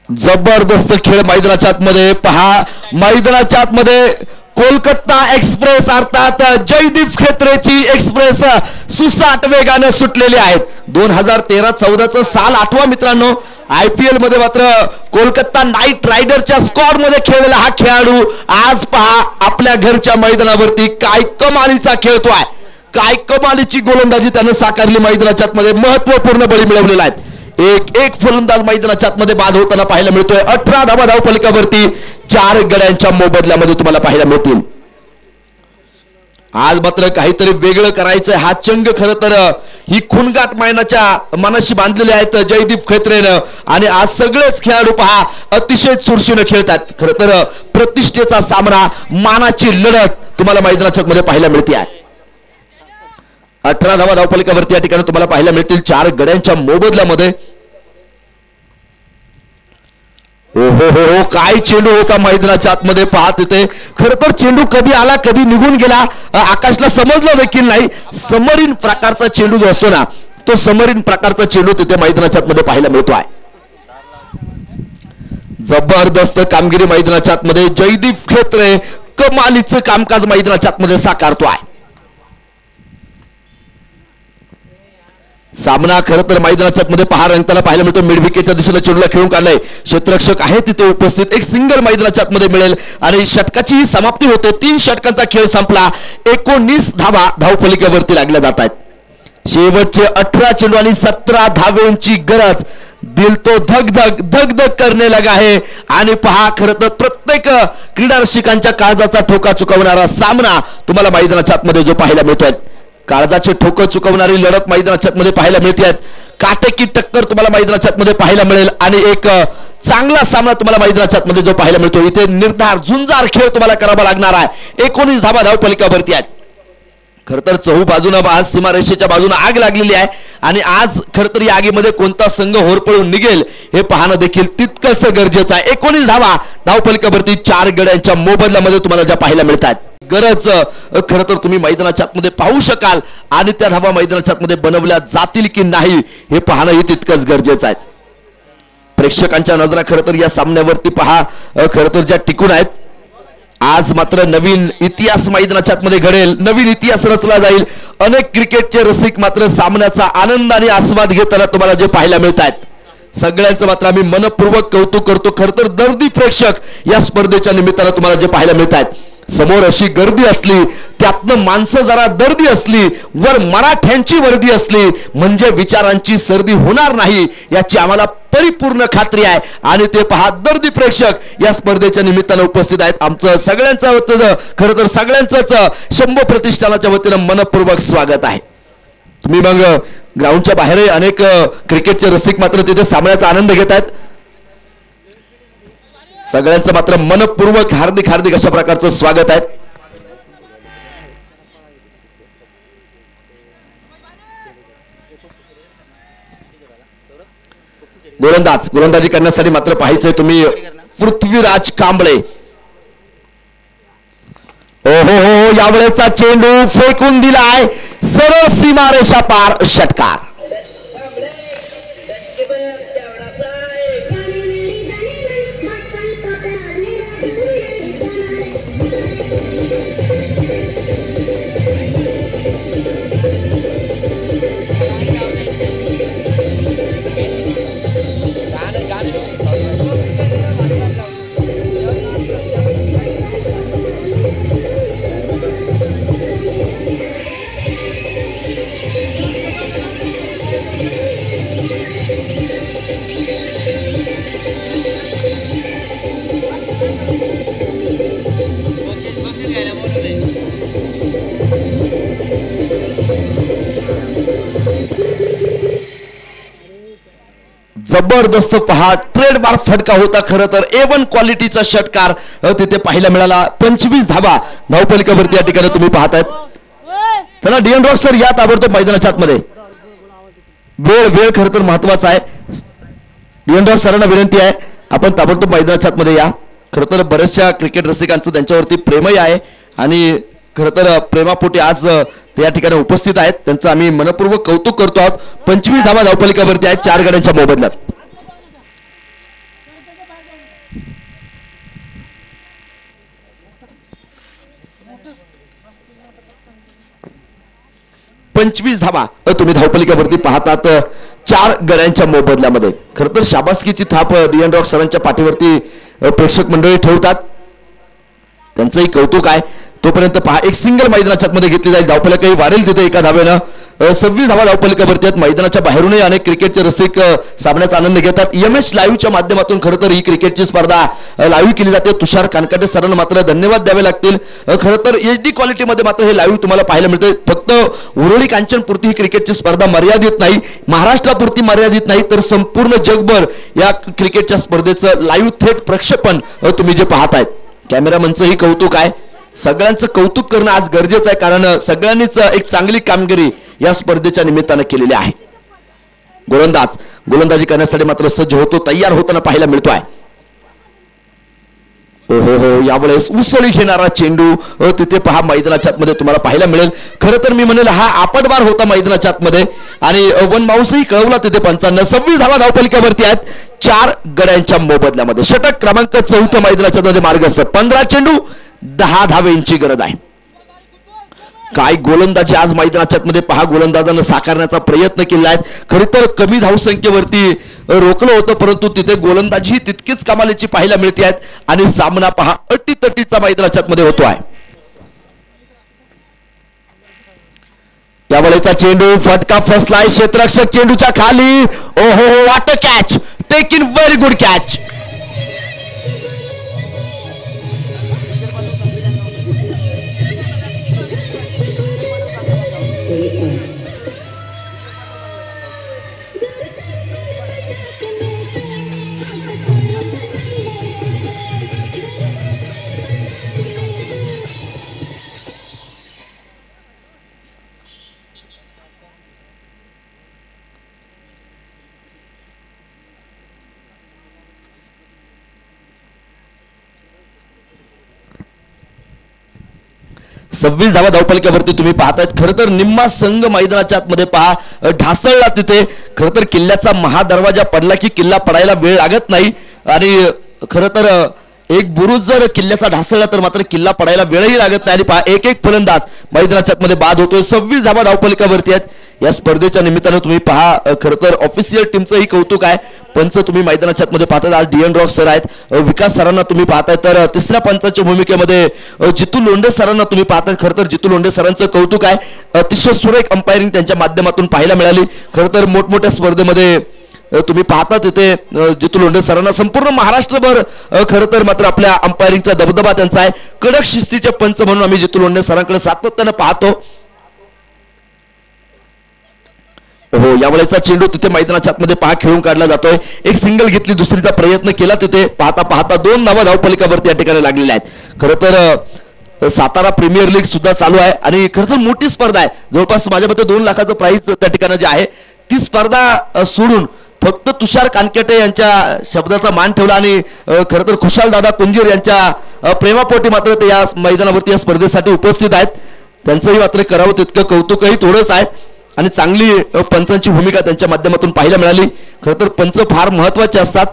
जबरदस्त खेळ मैदानाच्या आतमध्ये पहा. मैदानाच्या आतमध्ये कोलकाता एक्सप्रेस अर्थात जयदीप खेत्रेची एक्सप्रेस सुसाट वेगाने सुटलेली आहेत. 2013-14चं साल आठवा मित्रांनो. IPL मध्ये मात्र कोलकाता नाईट रायडरच्या स्क्वॉड मध्ये खेळलेला हा खेळाडू आज पहा आपल्या घरच्या मैदानावरती काय कमालीचा खेळतोय. काय कमालीची गोलंदाजी त्यानं साकारली मैदानाच्या आतमध्ये. महत्वपूर्ण बळी मिळवलेला आहे. एक फलंदाज मैदानाच्या आतमध्ये बाद होताना पाहायला मिळतोय. 18 धावा धावपलिकावरती 4 गड्यांच्या मोबदल्यामध्ये तुम्हाला पाहायला मिळतील. आज मात्र काहीतरी वेगळं करायचंय. हा चंग खरं तर ही खुणगाठ मनाशी बांधलेली आहेत जयदीप खेत्रेनं. आणि आज सगळेच खेळाडू पहा अतिशय चुरशीनं खेळतात. खरं तर प्रतिष्ठेचा सामना, मानाची लढत तुम्हाला मैदानाच्या आतमध्ये पाहायला मिळते आहे. 18 धावा धावपलिकावरती या ठिकाणी तुम्हाला पाहायला मिळतील 4 गड्यांच्या मोबदल्यामध्ये. हो काय चेंडू होता मैदानाच्या आतमध्ये पहा. तिथे खरं तर चेंडू कधी आला कधी निघून गेला आकाशला समजलं देखील नाही. समरीन प्रकारचा चेंडू जो असतो ना, तो समरीन प्रकारचा चेंडू तिथे मैदानाच्या आतमध्ये पाहायला मिळतो आहे. जबरदस्त कामगिरी मैदानाच्या आतमध्ये. जयदीप खेत्रे कमालीचं कामकाज मैदानाच्या आतमध्ये साकारतो आहे. सामना खरं तर मैदानाच्या मध्ये पहा रंगताना पाहायला मिळतो. मिड विकेटच्या दिशेला चेंडूला खेळून काढलाय. क्षेत्ररक्षक आहे तिथे उपस्थित. एक सिंगल मैदानाच्या मध्ये मिळेल आणि षटकाची ही समाप्ती होते. 3 षटकांचा खेळ संपला. 19 धावा धावफलकावरती लागल्या जात आहेत. शेवटचे 18 चेंडू आणि 17 धावेंची गरज. दिल तो धक धक धक धक करने लगा है. आणि पहा खरं तर प्रत्येक क्रीडा रसिकांच्या काळजाचा ठोका चुकवणारा सामना तुम्हाला मैदानाच्या आतमध्ये जो पाहायला मिळतोय. काळजाचे ठोकं चुकवणारी लढत मैदानाच्या मध्ये पाहायला मिळते. काटेकी टक्कर तुम्हाला मैदानाच्या मध्ये पाहायला मिळेल आणि एक चांगला सामना तुम्हाला मैदानाच्या मध्ये जो पाहायला मिळतो. इथे निर्धार झुंजार खेळ तुम्हाला करावा लागणार आहे. 19 धावा धावफलकावरती आहेत. खरं तर चहू बाजूनं आज सीमारेषेच्या बाजूने आग लागलेली आहे आणि आज खरं तर या आगीमध्ये कोणता संघ होरपळून निघेल हे पाहणं देखील तितकंच गरजेचं आहे. 19 धावा धावफलकावरती 4 गड्यांच्या मोबदल्यामध्ये तुम्हाला ज्या पाहायला मिळतात. गरज खरं तर तुम्ही मैदानाच्या आतमध्ये पाहू शकाल आणि त्या धावा मैदानाच्या आतमध्ये बनवल्या जातील की नाही हे पाहणंही तितकंच गरजेचं आहे. प्रेक्षकांच्या नजरा खरं तर या सामन्यावरती पहा खरं तर ज्या टिकून आहेत. आज मात्र नवीन इतिहास मैदानाच्या आतमध्ये घडेल. नवीन इतिहास रचला जाईल. अनेक क्रिकेटचे रसिक मात्र सामन्याचा आनंद आणि आस्वाद घेताना तुम्हाला जे पाहायला मिळत आहेत. सगळ्यांचं मात्र आम्ही मनपूर्वक कौतुक करतो. खरं तर दर्दी प्रेक्षक या स्पर्धेच्या निमित्तानं तुम्हाला जे पाहायला मिळत आहेत. समोर अशी गर्दी असली त्यातनं माणसं जरा दर्दी असली वर मराठ्यांची वर्दी असली म्हणजे विचारांची सर्दी होणार नाही याची आम्हाला परिपूर्ण खात्री आहे. आणि ते पहा दर्दी प्रेक्षक या स्पर्धेच्या निमित्तानं उपस्थित आहेत. आमचं सगळ्यांचं वतीनं खरं तर सगळ्यांचंच शंभू प्रतिष्ठानाच्या वतीनं मनपूर्वक स्वागत आहे. तुम्ही मग ग्राउंडच्या बाहेरही अनेक क्रिकेटचे रसिक मात्र तिथे सामन्याचा आनंद घेत आहेत. सगळ्यांचं मात्र मनपूर्वक हार्दिक हार्दिक अशा प्रकारचं स्वागत आहे. गोलंदाजी करण्यासाठी मात्र पाहायचंय तुम्ही पृथ्वीराज कांबळे. ओहो हो यावेळेचा चेंडू फेकून दिलाय सरळ सीमारेषा पार. षटकार. जबरदस्त पहा ट्रेडमार्क फटका होता. खरं तर A1 क्वालिटीचा षटकार तिथे पाहायला मिळाला. 25 धावा धावफलकावरती या ठिकाणी तुम्ही पाहतायत. चला डीएन रॉक सर या ताबडतोब मैदानाच्या आतमध्ये. वेळ खरं तर महत्वाचा आहे. डीएन रॉक सरांना विनंती आहे आपण ताबडतोब मैदानाच्या आतमध्ये या. खरं तर बऱ्याचशा क्रिकेट रसिकांचं त्यांच्यावरती प्रेमही आहे आणि खरं तर प्रेमापोटी आज ते या ठिकाणी उपस्थित आहेत. त्यांचं आम्ही मनपूर्वक कौतुक करतो आहोत. 25 धावा धावफलकावरती आहेत 4 गड्यांच्या मोबदल्यात. धावा तुम्ही धावफलकावरती पाहतात 4 गड्यांच्या मोबदल्यामध्ये. खरं तर शाबासकीची थाप डीएन रॉक सरांच्या पाठीवरती प्रेक्षक मंडळी ठेवतात. त्यांचंही कौतुक आहे. तोपर्यंत पहा एक सिंगल मैदानाच्या मध्ये घेतली जाईल. धावफलकही वाढेल तिथे एका धावेनं. 26 धावा धावफलकावरती आहेत. मैदानाच्या बाहेरूनही अनेक क्रिकेटचे रसिक सामन्याचा आनंद घेतात. MS लाईव्हच्या माध्यमातून खरं तर ही क्रिकेटची स्पर्धा लाईव्ह केली जाते. तुषार कानकाटे सरांना मात्र धन्यवाद द्यावे लागतील. खरं तर HD क्वालिटीमध्ये मात्र हे लाईव्ह तुम्हाला पाहायला मिळते. फक्त उरुळी कांचनपुरती ही क्रिकेटची स्पर्धा मर्यादित नाही, महाराष्ट्रापुरती मर्यादित नाही तर संपूर्ण जगभर या क्रिकेटच्या स्पर्धेचं लाईव्ह थेट प्रक्षेपण तुम्ही जे पाहतायत. कॅमेरामनचंही कौतुक आहे. सगळ्यांचं कौतुक करणं आज गरजेचं आहे कारण सगळ्यांनीच एक चांगली कामगिरी या स्पर्धेच्या निमित्तानं केलेली आहे. गोलंदाजी करण्यासाठी मात्र सज्ज होतो, तयार होताना पाहायला मिळतोय. हो यावेळेस उसळी घेणारा चेंडू तिथे पहा मैदानाच्या आतमध्ये तुम्हाला पाहायला मिळेल. खरं तर मी म्हणेल हा आपटबार होता मैदानाच्या आतमध्ये आणि वन माऊसही कळवला तिथे पंचांना. 26 धावा धावफलकावरती आहेत 4 गड्यांच्या मोबदल्यामध्ये. षटक क्रमांक 4 मैदानाच्या मध्ये मार्गस्थ. 15 चेंडू 10 धावेंची गरज आहे. काय गोलंदाजी आज मैदानाच्या मध्ये पहा गोलंदाजांना साकारण्याचा प्रयत्न केला आहे. खरी तर कमी धावसंख्येवरती रोखलं होतं परंतु तिथे गोलंदाजी तितकीच कमालीची पाहायला मिळते आहेत आणि सामना पहा अटीतटीचा मैदानाच्या मध्ये होतो आहे. यावेळेचा चेंडू फटका फसलाय क्षेत्ररक्षक चेंडूच्या खाली. ओहो what a catch, take in very good catch. सव्वीस धावा धावपलक्यावरती तुम्ही पाहतायत. खरं तर निम्मा संघ मैदानाच्या आतमध्ये पहा ढासळला तिथे. खरं तर किल्ल्याचा महादरवाजा पडला की किल्ला पडायला वेळ लागत नाही आणि खरं तर एक बुरुज जर किल्ल्याचा ढासळला तर मात्र किल्ला पडायला वेळही लागत नाही आणि पहा एक एक फलंदाज मैदानाच्या आतमध्ये बाद होतोय. 26 धावा धावपलक्यावरती आहेत. या स्पर्धेच्या निमित्तानं तुम्ही पहा खरं तर ऑफिशियल टीमचंही कौतुक आहे. पंच तुम्ही मैदानाच्या आतमध्ये पाहताय आज डीएन रॉक सर आहेत. विकास सरांना तुम्ही पाहताय तर तिसऱ्या पंचाच्या भूमिकेमध्ये जितू लोंढे सरांना तुम्ही पाहताय. खरं तर जितू लोंढे सरांचं कौतुक आहे. अतिशय सुरेख अंपायरिंग त्यांच्या माध्यमातून पाहायला मिळाली. खरं तर मोठमोठ्या स्पर्धेमध्ये तुम्ही पाहता तिथे जितू लोंढे सरांना संपूर्ण महाराष्ट्रभर खरं तर मात्र आपल्या अंपायरिंगचा दबदबा त्यांचा आहे. कडक शिस्तीचे पंच म्हणून आम्ही जितू लोंढे सरांकडे सातत्यानं पाहतो. हो यावेळेचा चेंडू तिथे मैदानाच्या आतमध्ये पहा खेळून काढला जातोय. एक सिंगल घेतली, दुसरीचा प्रयत्न केला तिथे. पाहता पाहता 2 धावा धावपलिकावरती या ठिकाणी लागलेल्या आहेत. खरं तर सातारा प्रीमियर लीग सुद्धा चालू आहे आणि खरं तर मोठी स्पर्धा आहे. जवळपास माझ्या मते 2 लाखाचं प्राइज त्या ठिकाणी जे आहे ती स्पर्धा सोडून फक्त तुषार कानकेटे यांच्या शब्दाचा मान ठेवला आणि खरं तर खुशाल दादा कुंजीर यांच्या प्रेमापोटी मात्र ते या मैदानावरती या स्पर्धेसाठी उपस्थित आहेत. त्यांचंही मात्र करावं तितकं कौतुकही थोडंच आहे आणि चांगली पंचांची भूमिका त्यांच्या माध्यमातून पाहायला मिळाली. खरं तर पंच फार महत्वाचे असतात.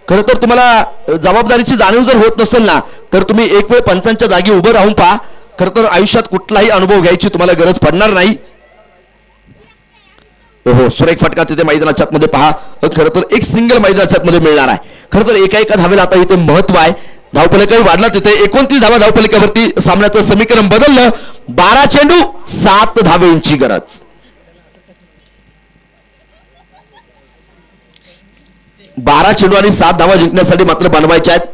खरं तर तुम्हाला जबाबदारीची जाणीव जर होत नसेल ना तर तुम्ही एक वेळ पंचांच्या जागी उभं राहून पहा. खरं तर आयुष्यात कुठलाही अनुभव घ्यायची तुम्हाला गरज पडणार नाही. हो सुरेख फटका तिथे मैदानाच्या आतमध्ये पहा. खरं तर एक सिंगल मैदानाच्या आतमध्ये मिळणार आहे. खरं तर एका धावेला आता इथे महत्व आहे. धावफलकही वाढला तिथे. 29 धावा धावफलकावरती सामन्याचं समीकरण बदललं. 12 चेंडू 7 धावेंची गरज. 12 चेंडू आणि 7 धावा जिंकण्यासाठी मात्र बनवायच्या आहेत.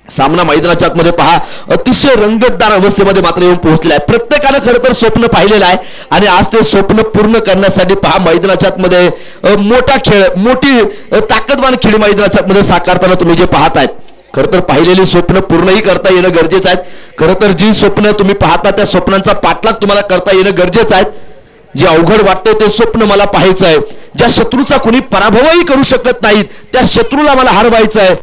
सामना मैदानाच्या आतमध्ये पहा अतिशय रंगतदार अवस्थेमध्ये मात्र येऊन पोहोचलेला आहे. प्रत्येकानं खरं तर स्वप्न पाहिलेलं आहे आणि आज ते स्वप्न पूर्ण करण्यासाठी पहा मैदानाच्या आतमध्ये मोठा खेळ, मोठी ताकदवान खेळ मैदानाच्या आतमध्ये साकारताना तुम्ही जे पाहतायत. खरं तर पाहिलेली स्वप्न पूर्णही करता येणं गरजेचं आहे. खरं तर जी स्वप्न तुम्ही पाहता त्या स्वप्नांचा पाठलाग तुम्हाला करता येणं गरजेचं आहे. जे अवघड वाटतं ते स्वप्न मला पाहायचं आहे. ज्या शत्रूचा कोणी पराभवही करू शकत नाहीत त्या शत्रूला मला हरवायचं आहे.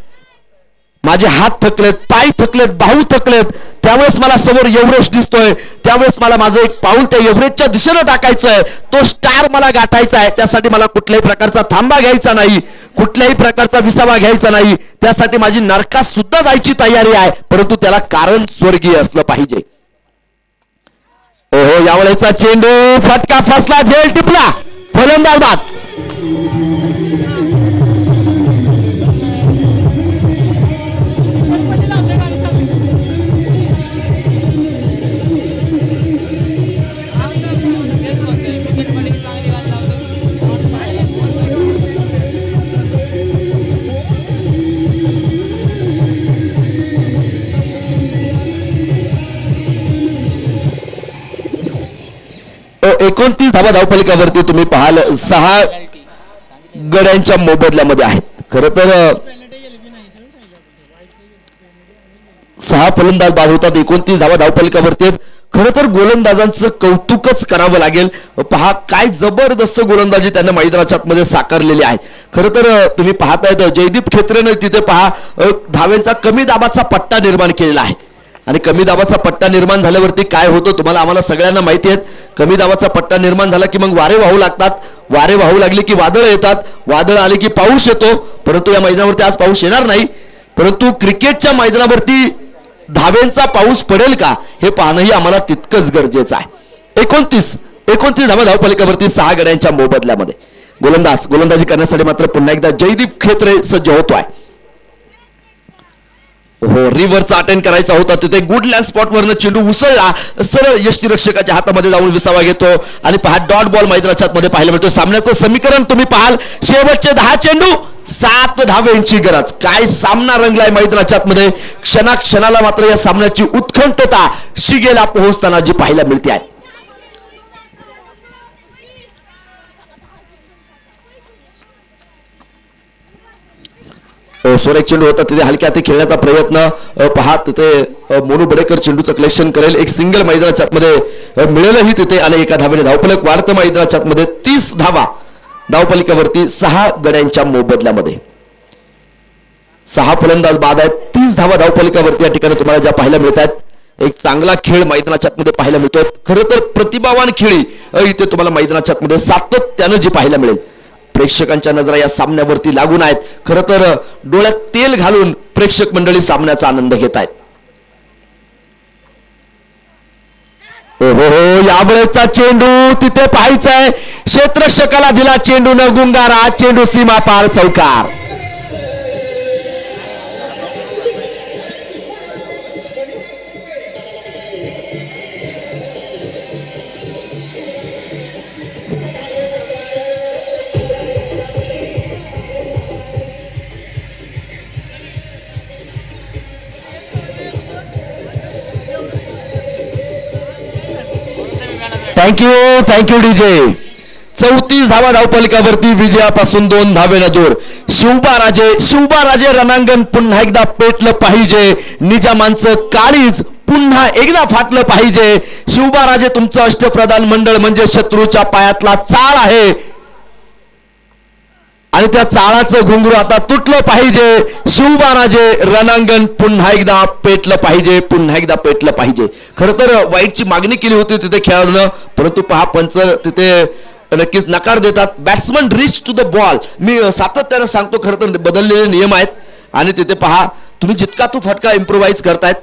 माझे हात थकलेत, पाय थकलेत, बाहू थकलेत, त्यावेळेस मला समोर एव्हरेस्ट दिसतोय. त्यावेळेस मला माझं एक पाऊल त्या एव्हरेस्टच्या दिशेनं टाकायचं आहे. तो स्टार मला गाठायचा आहे. त्यासाठी मला कुठल्याही प्रकारचा थांबा घ्यायचा नाही, कुठल्याही प्रकारचा विसावा घ्यायचा नाही. त्यासाठी माझी नरकात सुद्धा जायची तयारी आहे परंतु त्याला कारण स्वर्गीय असलं पाहिजे. ओहो यावेळेचा चेंडू फटका फसला, झेल टिपला, फलंदाज बाद. तो 29 धावा धावफलकावरती तुम्ही पाहाल 6 गड्यांच्या मोबदल्यामध्ये आहेत. खरं तर 6 फलंदाज बाद होतात. 29 धावा धावफलकावरती. खरं तर गोलंदाजांचं कौतुकच करावं लागेल. पहा काय जबरदस्त गोलंदाजी त्यांना मैदानाच्या आतमध्ये साकारलेली आहे. खरं तर तुम्ही पाहतायत जयदीप खेत्रेने तिथे पहा धावेंचा कमी दाबाचा पट्टा निर्माण केलेला आहे आणि कमी दाबाचा पट्टा निर्माण झाल्यावरती काय होतं तुम्हाला आम्हाला सगळ्यांना माहिती आहे. कमी दाबाचा पट्टा निर्माण झाला की मग वारे वाहू लागतात. वारे वाहू लागले की वादळ येतात. वादळ आले की पाऊस येतो. परंतु या मैदानावरती आज पाऊस येणार नाही. परंतु क्रिकेटच्या मैदानावरती धावेंचा पाऊस पडेल का हे पाहणंही आम्हाला तितकंच गरजेचं आहे. 29 धावा धावफलकावरती 6 गड्यांच्या मोबदल्यामध्ये. गोलंदाजी करण्यासाठी मात्र पुन्हा एकदा जयदीप खेत्रे सज्ज होतोय. हो, रिव्हरचा अटेंड करायचा होता तिथे गुड लँड स्पॉट वरनं चेंडू उसळला, सरळ यष्टीरक्षकाच्या हातामध्ये जाऊन विसावा घेतो आणि पहा डॉट बॉल मैदानाच्या आतमध्ये पाहायला मिळतो. सामन्याचं समीकरण तुम्ही पाहाल, शेवटचे 10 चेंडू 7 धावेंची गरज. काय सामना रंगलाय मैदानाच्या आतमध्ये. क्षणाला मात्र या सामन्याची उत्कंठता शिगेला पोहोचताना जी पाहायला मिळते आहे. सोरेक चेंडू होता तिथे हलक्या हाती खेळण्याचा प्रयत्न पहा तिथे मोनू बडेकर चेंडूचं कलेक्शन करेल. एक सिंगल मैदानाच्या आतमध्ये मिळेलही तिथे आणि एका धावेने धावफलक वाढतं मैदानाच्या आतमध्ये. 30 धावा धावफलकावरती 6 गड्यांच्या मोबदल्यामध्ये. 6 फलंदाज बाद आहेत. 30 धावा धावफलकावरती या ठिकाणी तुम्हाला ज्या पाहायला मिळतात. एक चांगला खेळ मैदानाच्या आतमध्ये पाहायला मिळतो. खरं तर प्रतिभावान खेळी इथे तुम्हाला मैदानाच्या आतमध्ये सातत्यानं जी पाहायला मिळेल. प्रेक्षकांच्या नजरा या सामन्यावरती लागून आहेत. खरं तर डोळ्यात तेल घालून प्रेक्षक मंडळी सामन्याचा आनंद घेत आहेत. हो, यावेळेचा चेंडू तिथे पाहायचाय. क्षेत्ररक्षकाला दिला चेंडू न गुंगारा, चेंडू सीमा पार चौकार. Thank you DJ. 34 धावा धावफलकावरती विजयापासून 2 धावेनं दूर. शिवबाराजे रणांगण पुन्हा एकदा पेटलं पाहिजे. निजामांचं काळीज पुन्हा एकदा फाटलं पाहिजे. शिवबाराजे तुमचं अष्टप्रधान मंडळ म्हणजे शत्रूच्या पायातला चाळ आहे आणि त्या चाळाचं घुंगरू आता तुटलं पाहिजे. शिवबाराजे रणांगण पुन्हा एकदा पेटलं पाहिजे, पुन्हा एकदा पेटलं पाहिजे. खरं तर वाईटची मागणी केली होती तिथे खेळाडूनं, परंतु पहा पंच तिथे नक्कीच नकार देतात. Batsman reach to the ball. मी सातत्यानं सांगतो खरं तर बदललेले नियम आहेत आणि तिथे पहा तुम्ही जितका तो फटका इम्प्रोवाइज करतायत.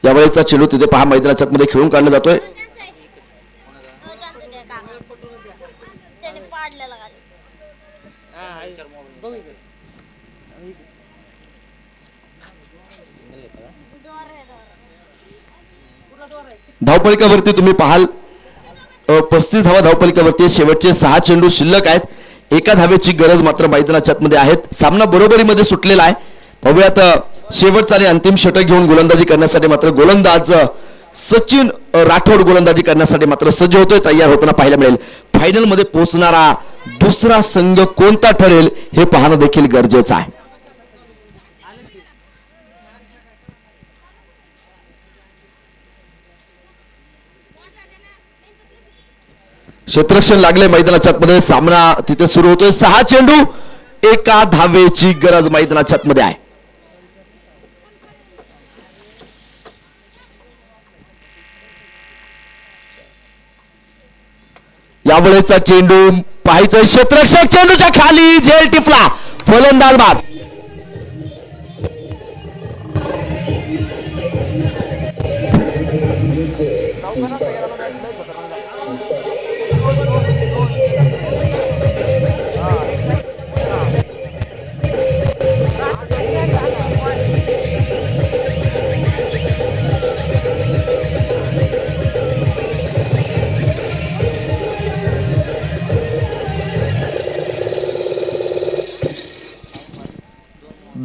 यावेळेचा चेंडू तिथे पहा मैदानाच्या मध्ये खेळून काढला जातोय. धावफलकावरती तुम्ही पाहाल 35 धावा धावफलकावरती. शेवटचे 6 चेंडू शिल्लक आहेत. एका धावेची गरज मात्र मैदानाच्या मध्ये आहेत. सामना बरोबरीमध्ये सुटलेला आहे. पाहूयात शेवटचा आणि अंतिम षटक घेऊन गोलंदाजी करण्यासाठी मात्र गोलंदाज सचिन राठोड गोलंदाजी करण्यासाठी मात्र सज्ज होतोय, तयार होताना पाहायला मिळेल. फायनल मध्ये पोहोचणारा दुसरा संघ कोणता ठरेल हे पाहणं देखील गरजेचं आहे. क्षेत्ररक्षण लागले मैदानाच्या मध्ये. सामना तिथे सुरू होतोय. 6 चेंडू 1 धावेची गरज मैदानाच्या मध्ये आहे. यावेळेचा चेंडू पाहायचं. क्षेत्ररक्षक चेंडूच्या खाली झेल टिपला, फलंदाज बाद.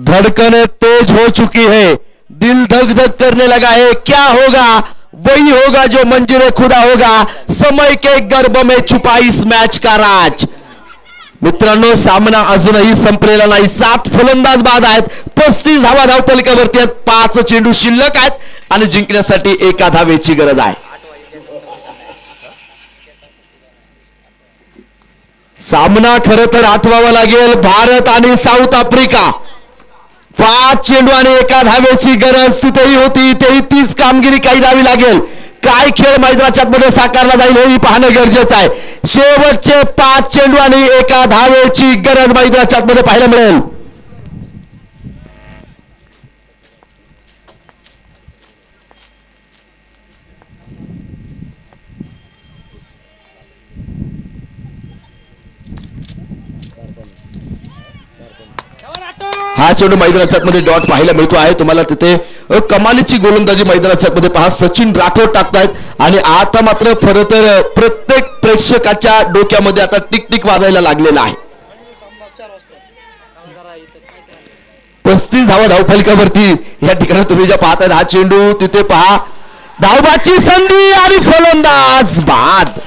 धड़कने तेज हो चुकी है, दिल धक धक करने लगा है. क्या होगा? वही होगा जो मंजूर खुदा होगा. समय के गर्भ में छुपा इस मैच का राज. मित्रांनो, सामना अजूनही संपलेला नाही. 7 फलंदाज बाद आहेत. 35 धावा धावफलकावरती आहेत. 5 चेंडू शिल्लक आहेत आणि जिंकण्यासाठी 1 धावेची गरज आहे. सामना खरं तर आठवावा लागेल. भारत आणि साऊथ आफ्रिका. 5 चेंडू आणि 1 धावेची गरज तिथेही होती. तेही 30 कामगिरी काही द्यावी लागेल. काय खेळ मैदानाच्या मध्ये साकारला जाईल हेही पाहणं गरजेचं आहे. शेवटचे 5 चेंडू आणि 1 धावेची गरज मैदानाच्या मध्ये पाहायला मिळेल. हा चेंडू मैदानाच्या आतमध्ये डॉट पाहायला मिळतो आहे तुम्हाला तिथे. कमालीची गोलंदाजी मैदानाच्या आतमध्ये पहा सचिन राठोड टाकतायत आणि आता मात्र खरं तर प्रत्येक प्रेक्षकाच्या डोक्यामध्ये आता टिक वाजायला लागलेला आहे. 35 धावा धावफलकावरती या ठिकाणी तुम्ही ज्या पाहताय हा चेंडू तिथे पहा धावबाची संधी आणि फलंदाज बाद.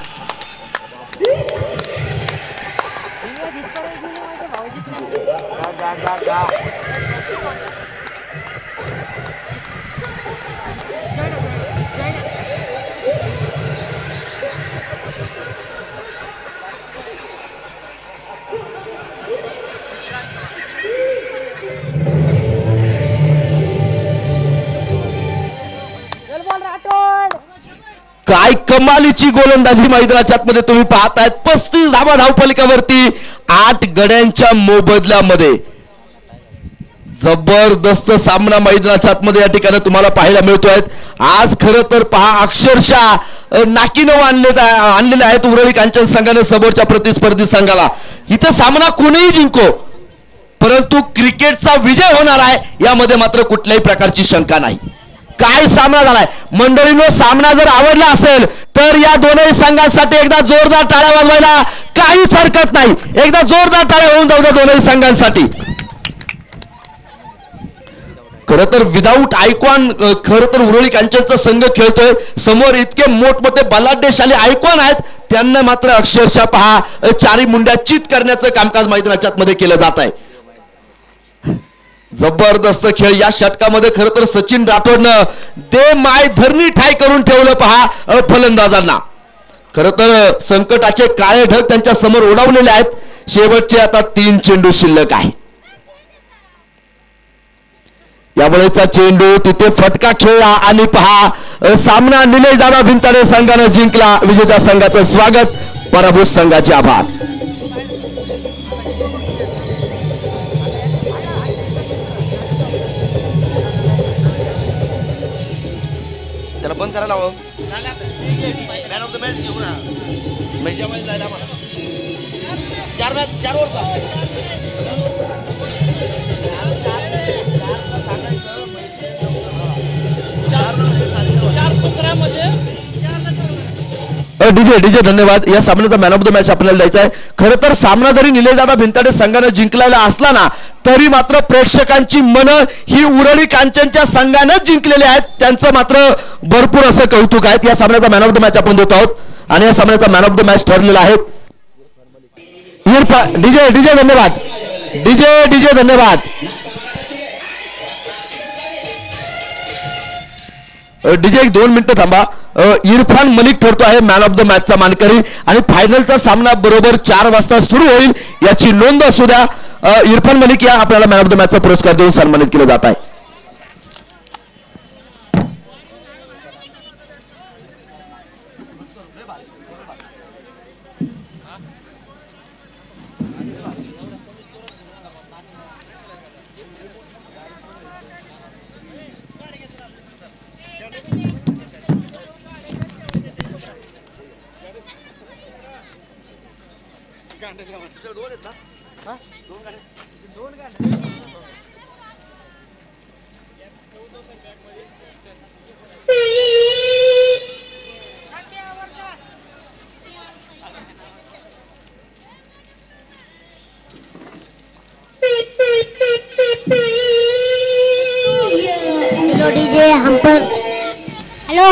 काय कमालीची गोलंदाजी मैदानाच्या आतमध्ये तुम्ही पाहतायत. 35 धावा धावफलकावरती 8 गड्यांच्या मोबदल्यामध्ये जबरदस्त सामना मैदानाच्या आतमध्ये या ठिकाणी तुम्हाला पाहायला मिळतोय. आज खरं तर पहा अक्षरशः नाकीनव आणलेले आहेत उरळी कांचन संघाने समोरच्या प्रतिस्पर्धी संघाला. इथं सामना कोणीही जिंको परंतु क्रिकेटचा विजय होणार आहे यामध्ये मात्र कुठल्याही प्रकारची शंका नाही. काय सामना झालाय मंडळींनो. सामना जर आवडला असेल तर या दोनही संघांसाठी एकदा जोरदार टाळ्या वाजवायला काहीच हरकत नाही. एकदा जोरदार टाळ्या होऊन जाऊ द्या दोनही संघांसाठी. खरं तर विदाऊट आयकॉन खरं तर उरळी कांचनचा संघ खेळतोय. समोर इतके मोठमोठे बलाढ्यशाली आयकॉन आहेत त्यांना मात्र अक्षरशः पहा चारी मुंड्या चित करण्याचं कामकाज मैदानाच्या आतमध्ये केलं जात आहे. जबरदस्त खेळ या षटकामध्ये खरं तर सचिन राठोडनं दे माय धरणी ठाय करून ठेवलं पहा फलंदाजांना. खरं तर संकटाचे काळे ढग त्यांच्या समोर उडवलेले आहेत. शेवटचे आता 3 चेंडू शिल्लक आहे. यावेळेचा चेंडू तिथे फटका खेळला आणि पहा सामना निलेश दादा भिंताडे संघाने जिंकला. विजेत्या संघाचं स्वागत, पराभूत संघाचे आभार. त्याला बंद करायला हवं. मॅन ऑफ द मॅच घेऊ ना. मैच्या मॅच जायला मला 4 ओव्हरचा डीजे धन्यवाद. या सामन्याचा मॅन ऑफ द मॅच आपल्याला द्यायचा आहे. खरं तर सामना जरी निलेशदादा भिंताडे संघाने जिंकलेला असला ना तरी मात्र प्रेक्षकांची मनं ही उरळी कांचनच्या संघानेच जिंकलेली आहेत. त्यांचं मात्र भरपूर असं कौतुक आहे. या सामन्याचा मॅन ऑफ द मॅच आपण देत आहोत आणि या सामन्याचा मॅन ऑफ द मॅच ठरलेला आहे डीजे धन्यवाद. डीजे धन्यवाद. डीजे 1-2 मिनिटं थांबा. इरफान मलिक ठरतो आहे मॅन ऑफ द मॅचचा मानकरी आणि फायनलचा सामना बरोबर 4 वाजता सुरू होईल याची नोंद असू द्या. इरफान मलिक या आपल्याला मॅन ऑफ द मॅचचा पुरस्कार देऊन सन्मानित केलं जात आहे. हेलो डीजे हम पर हेलो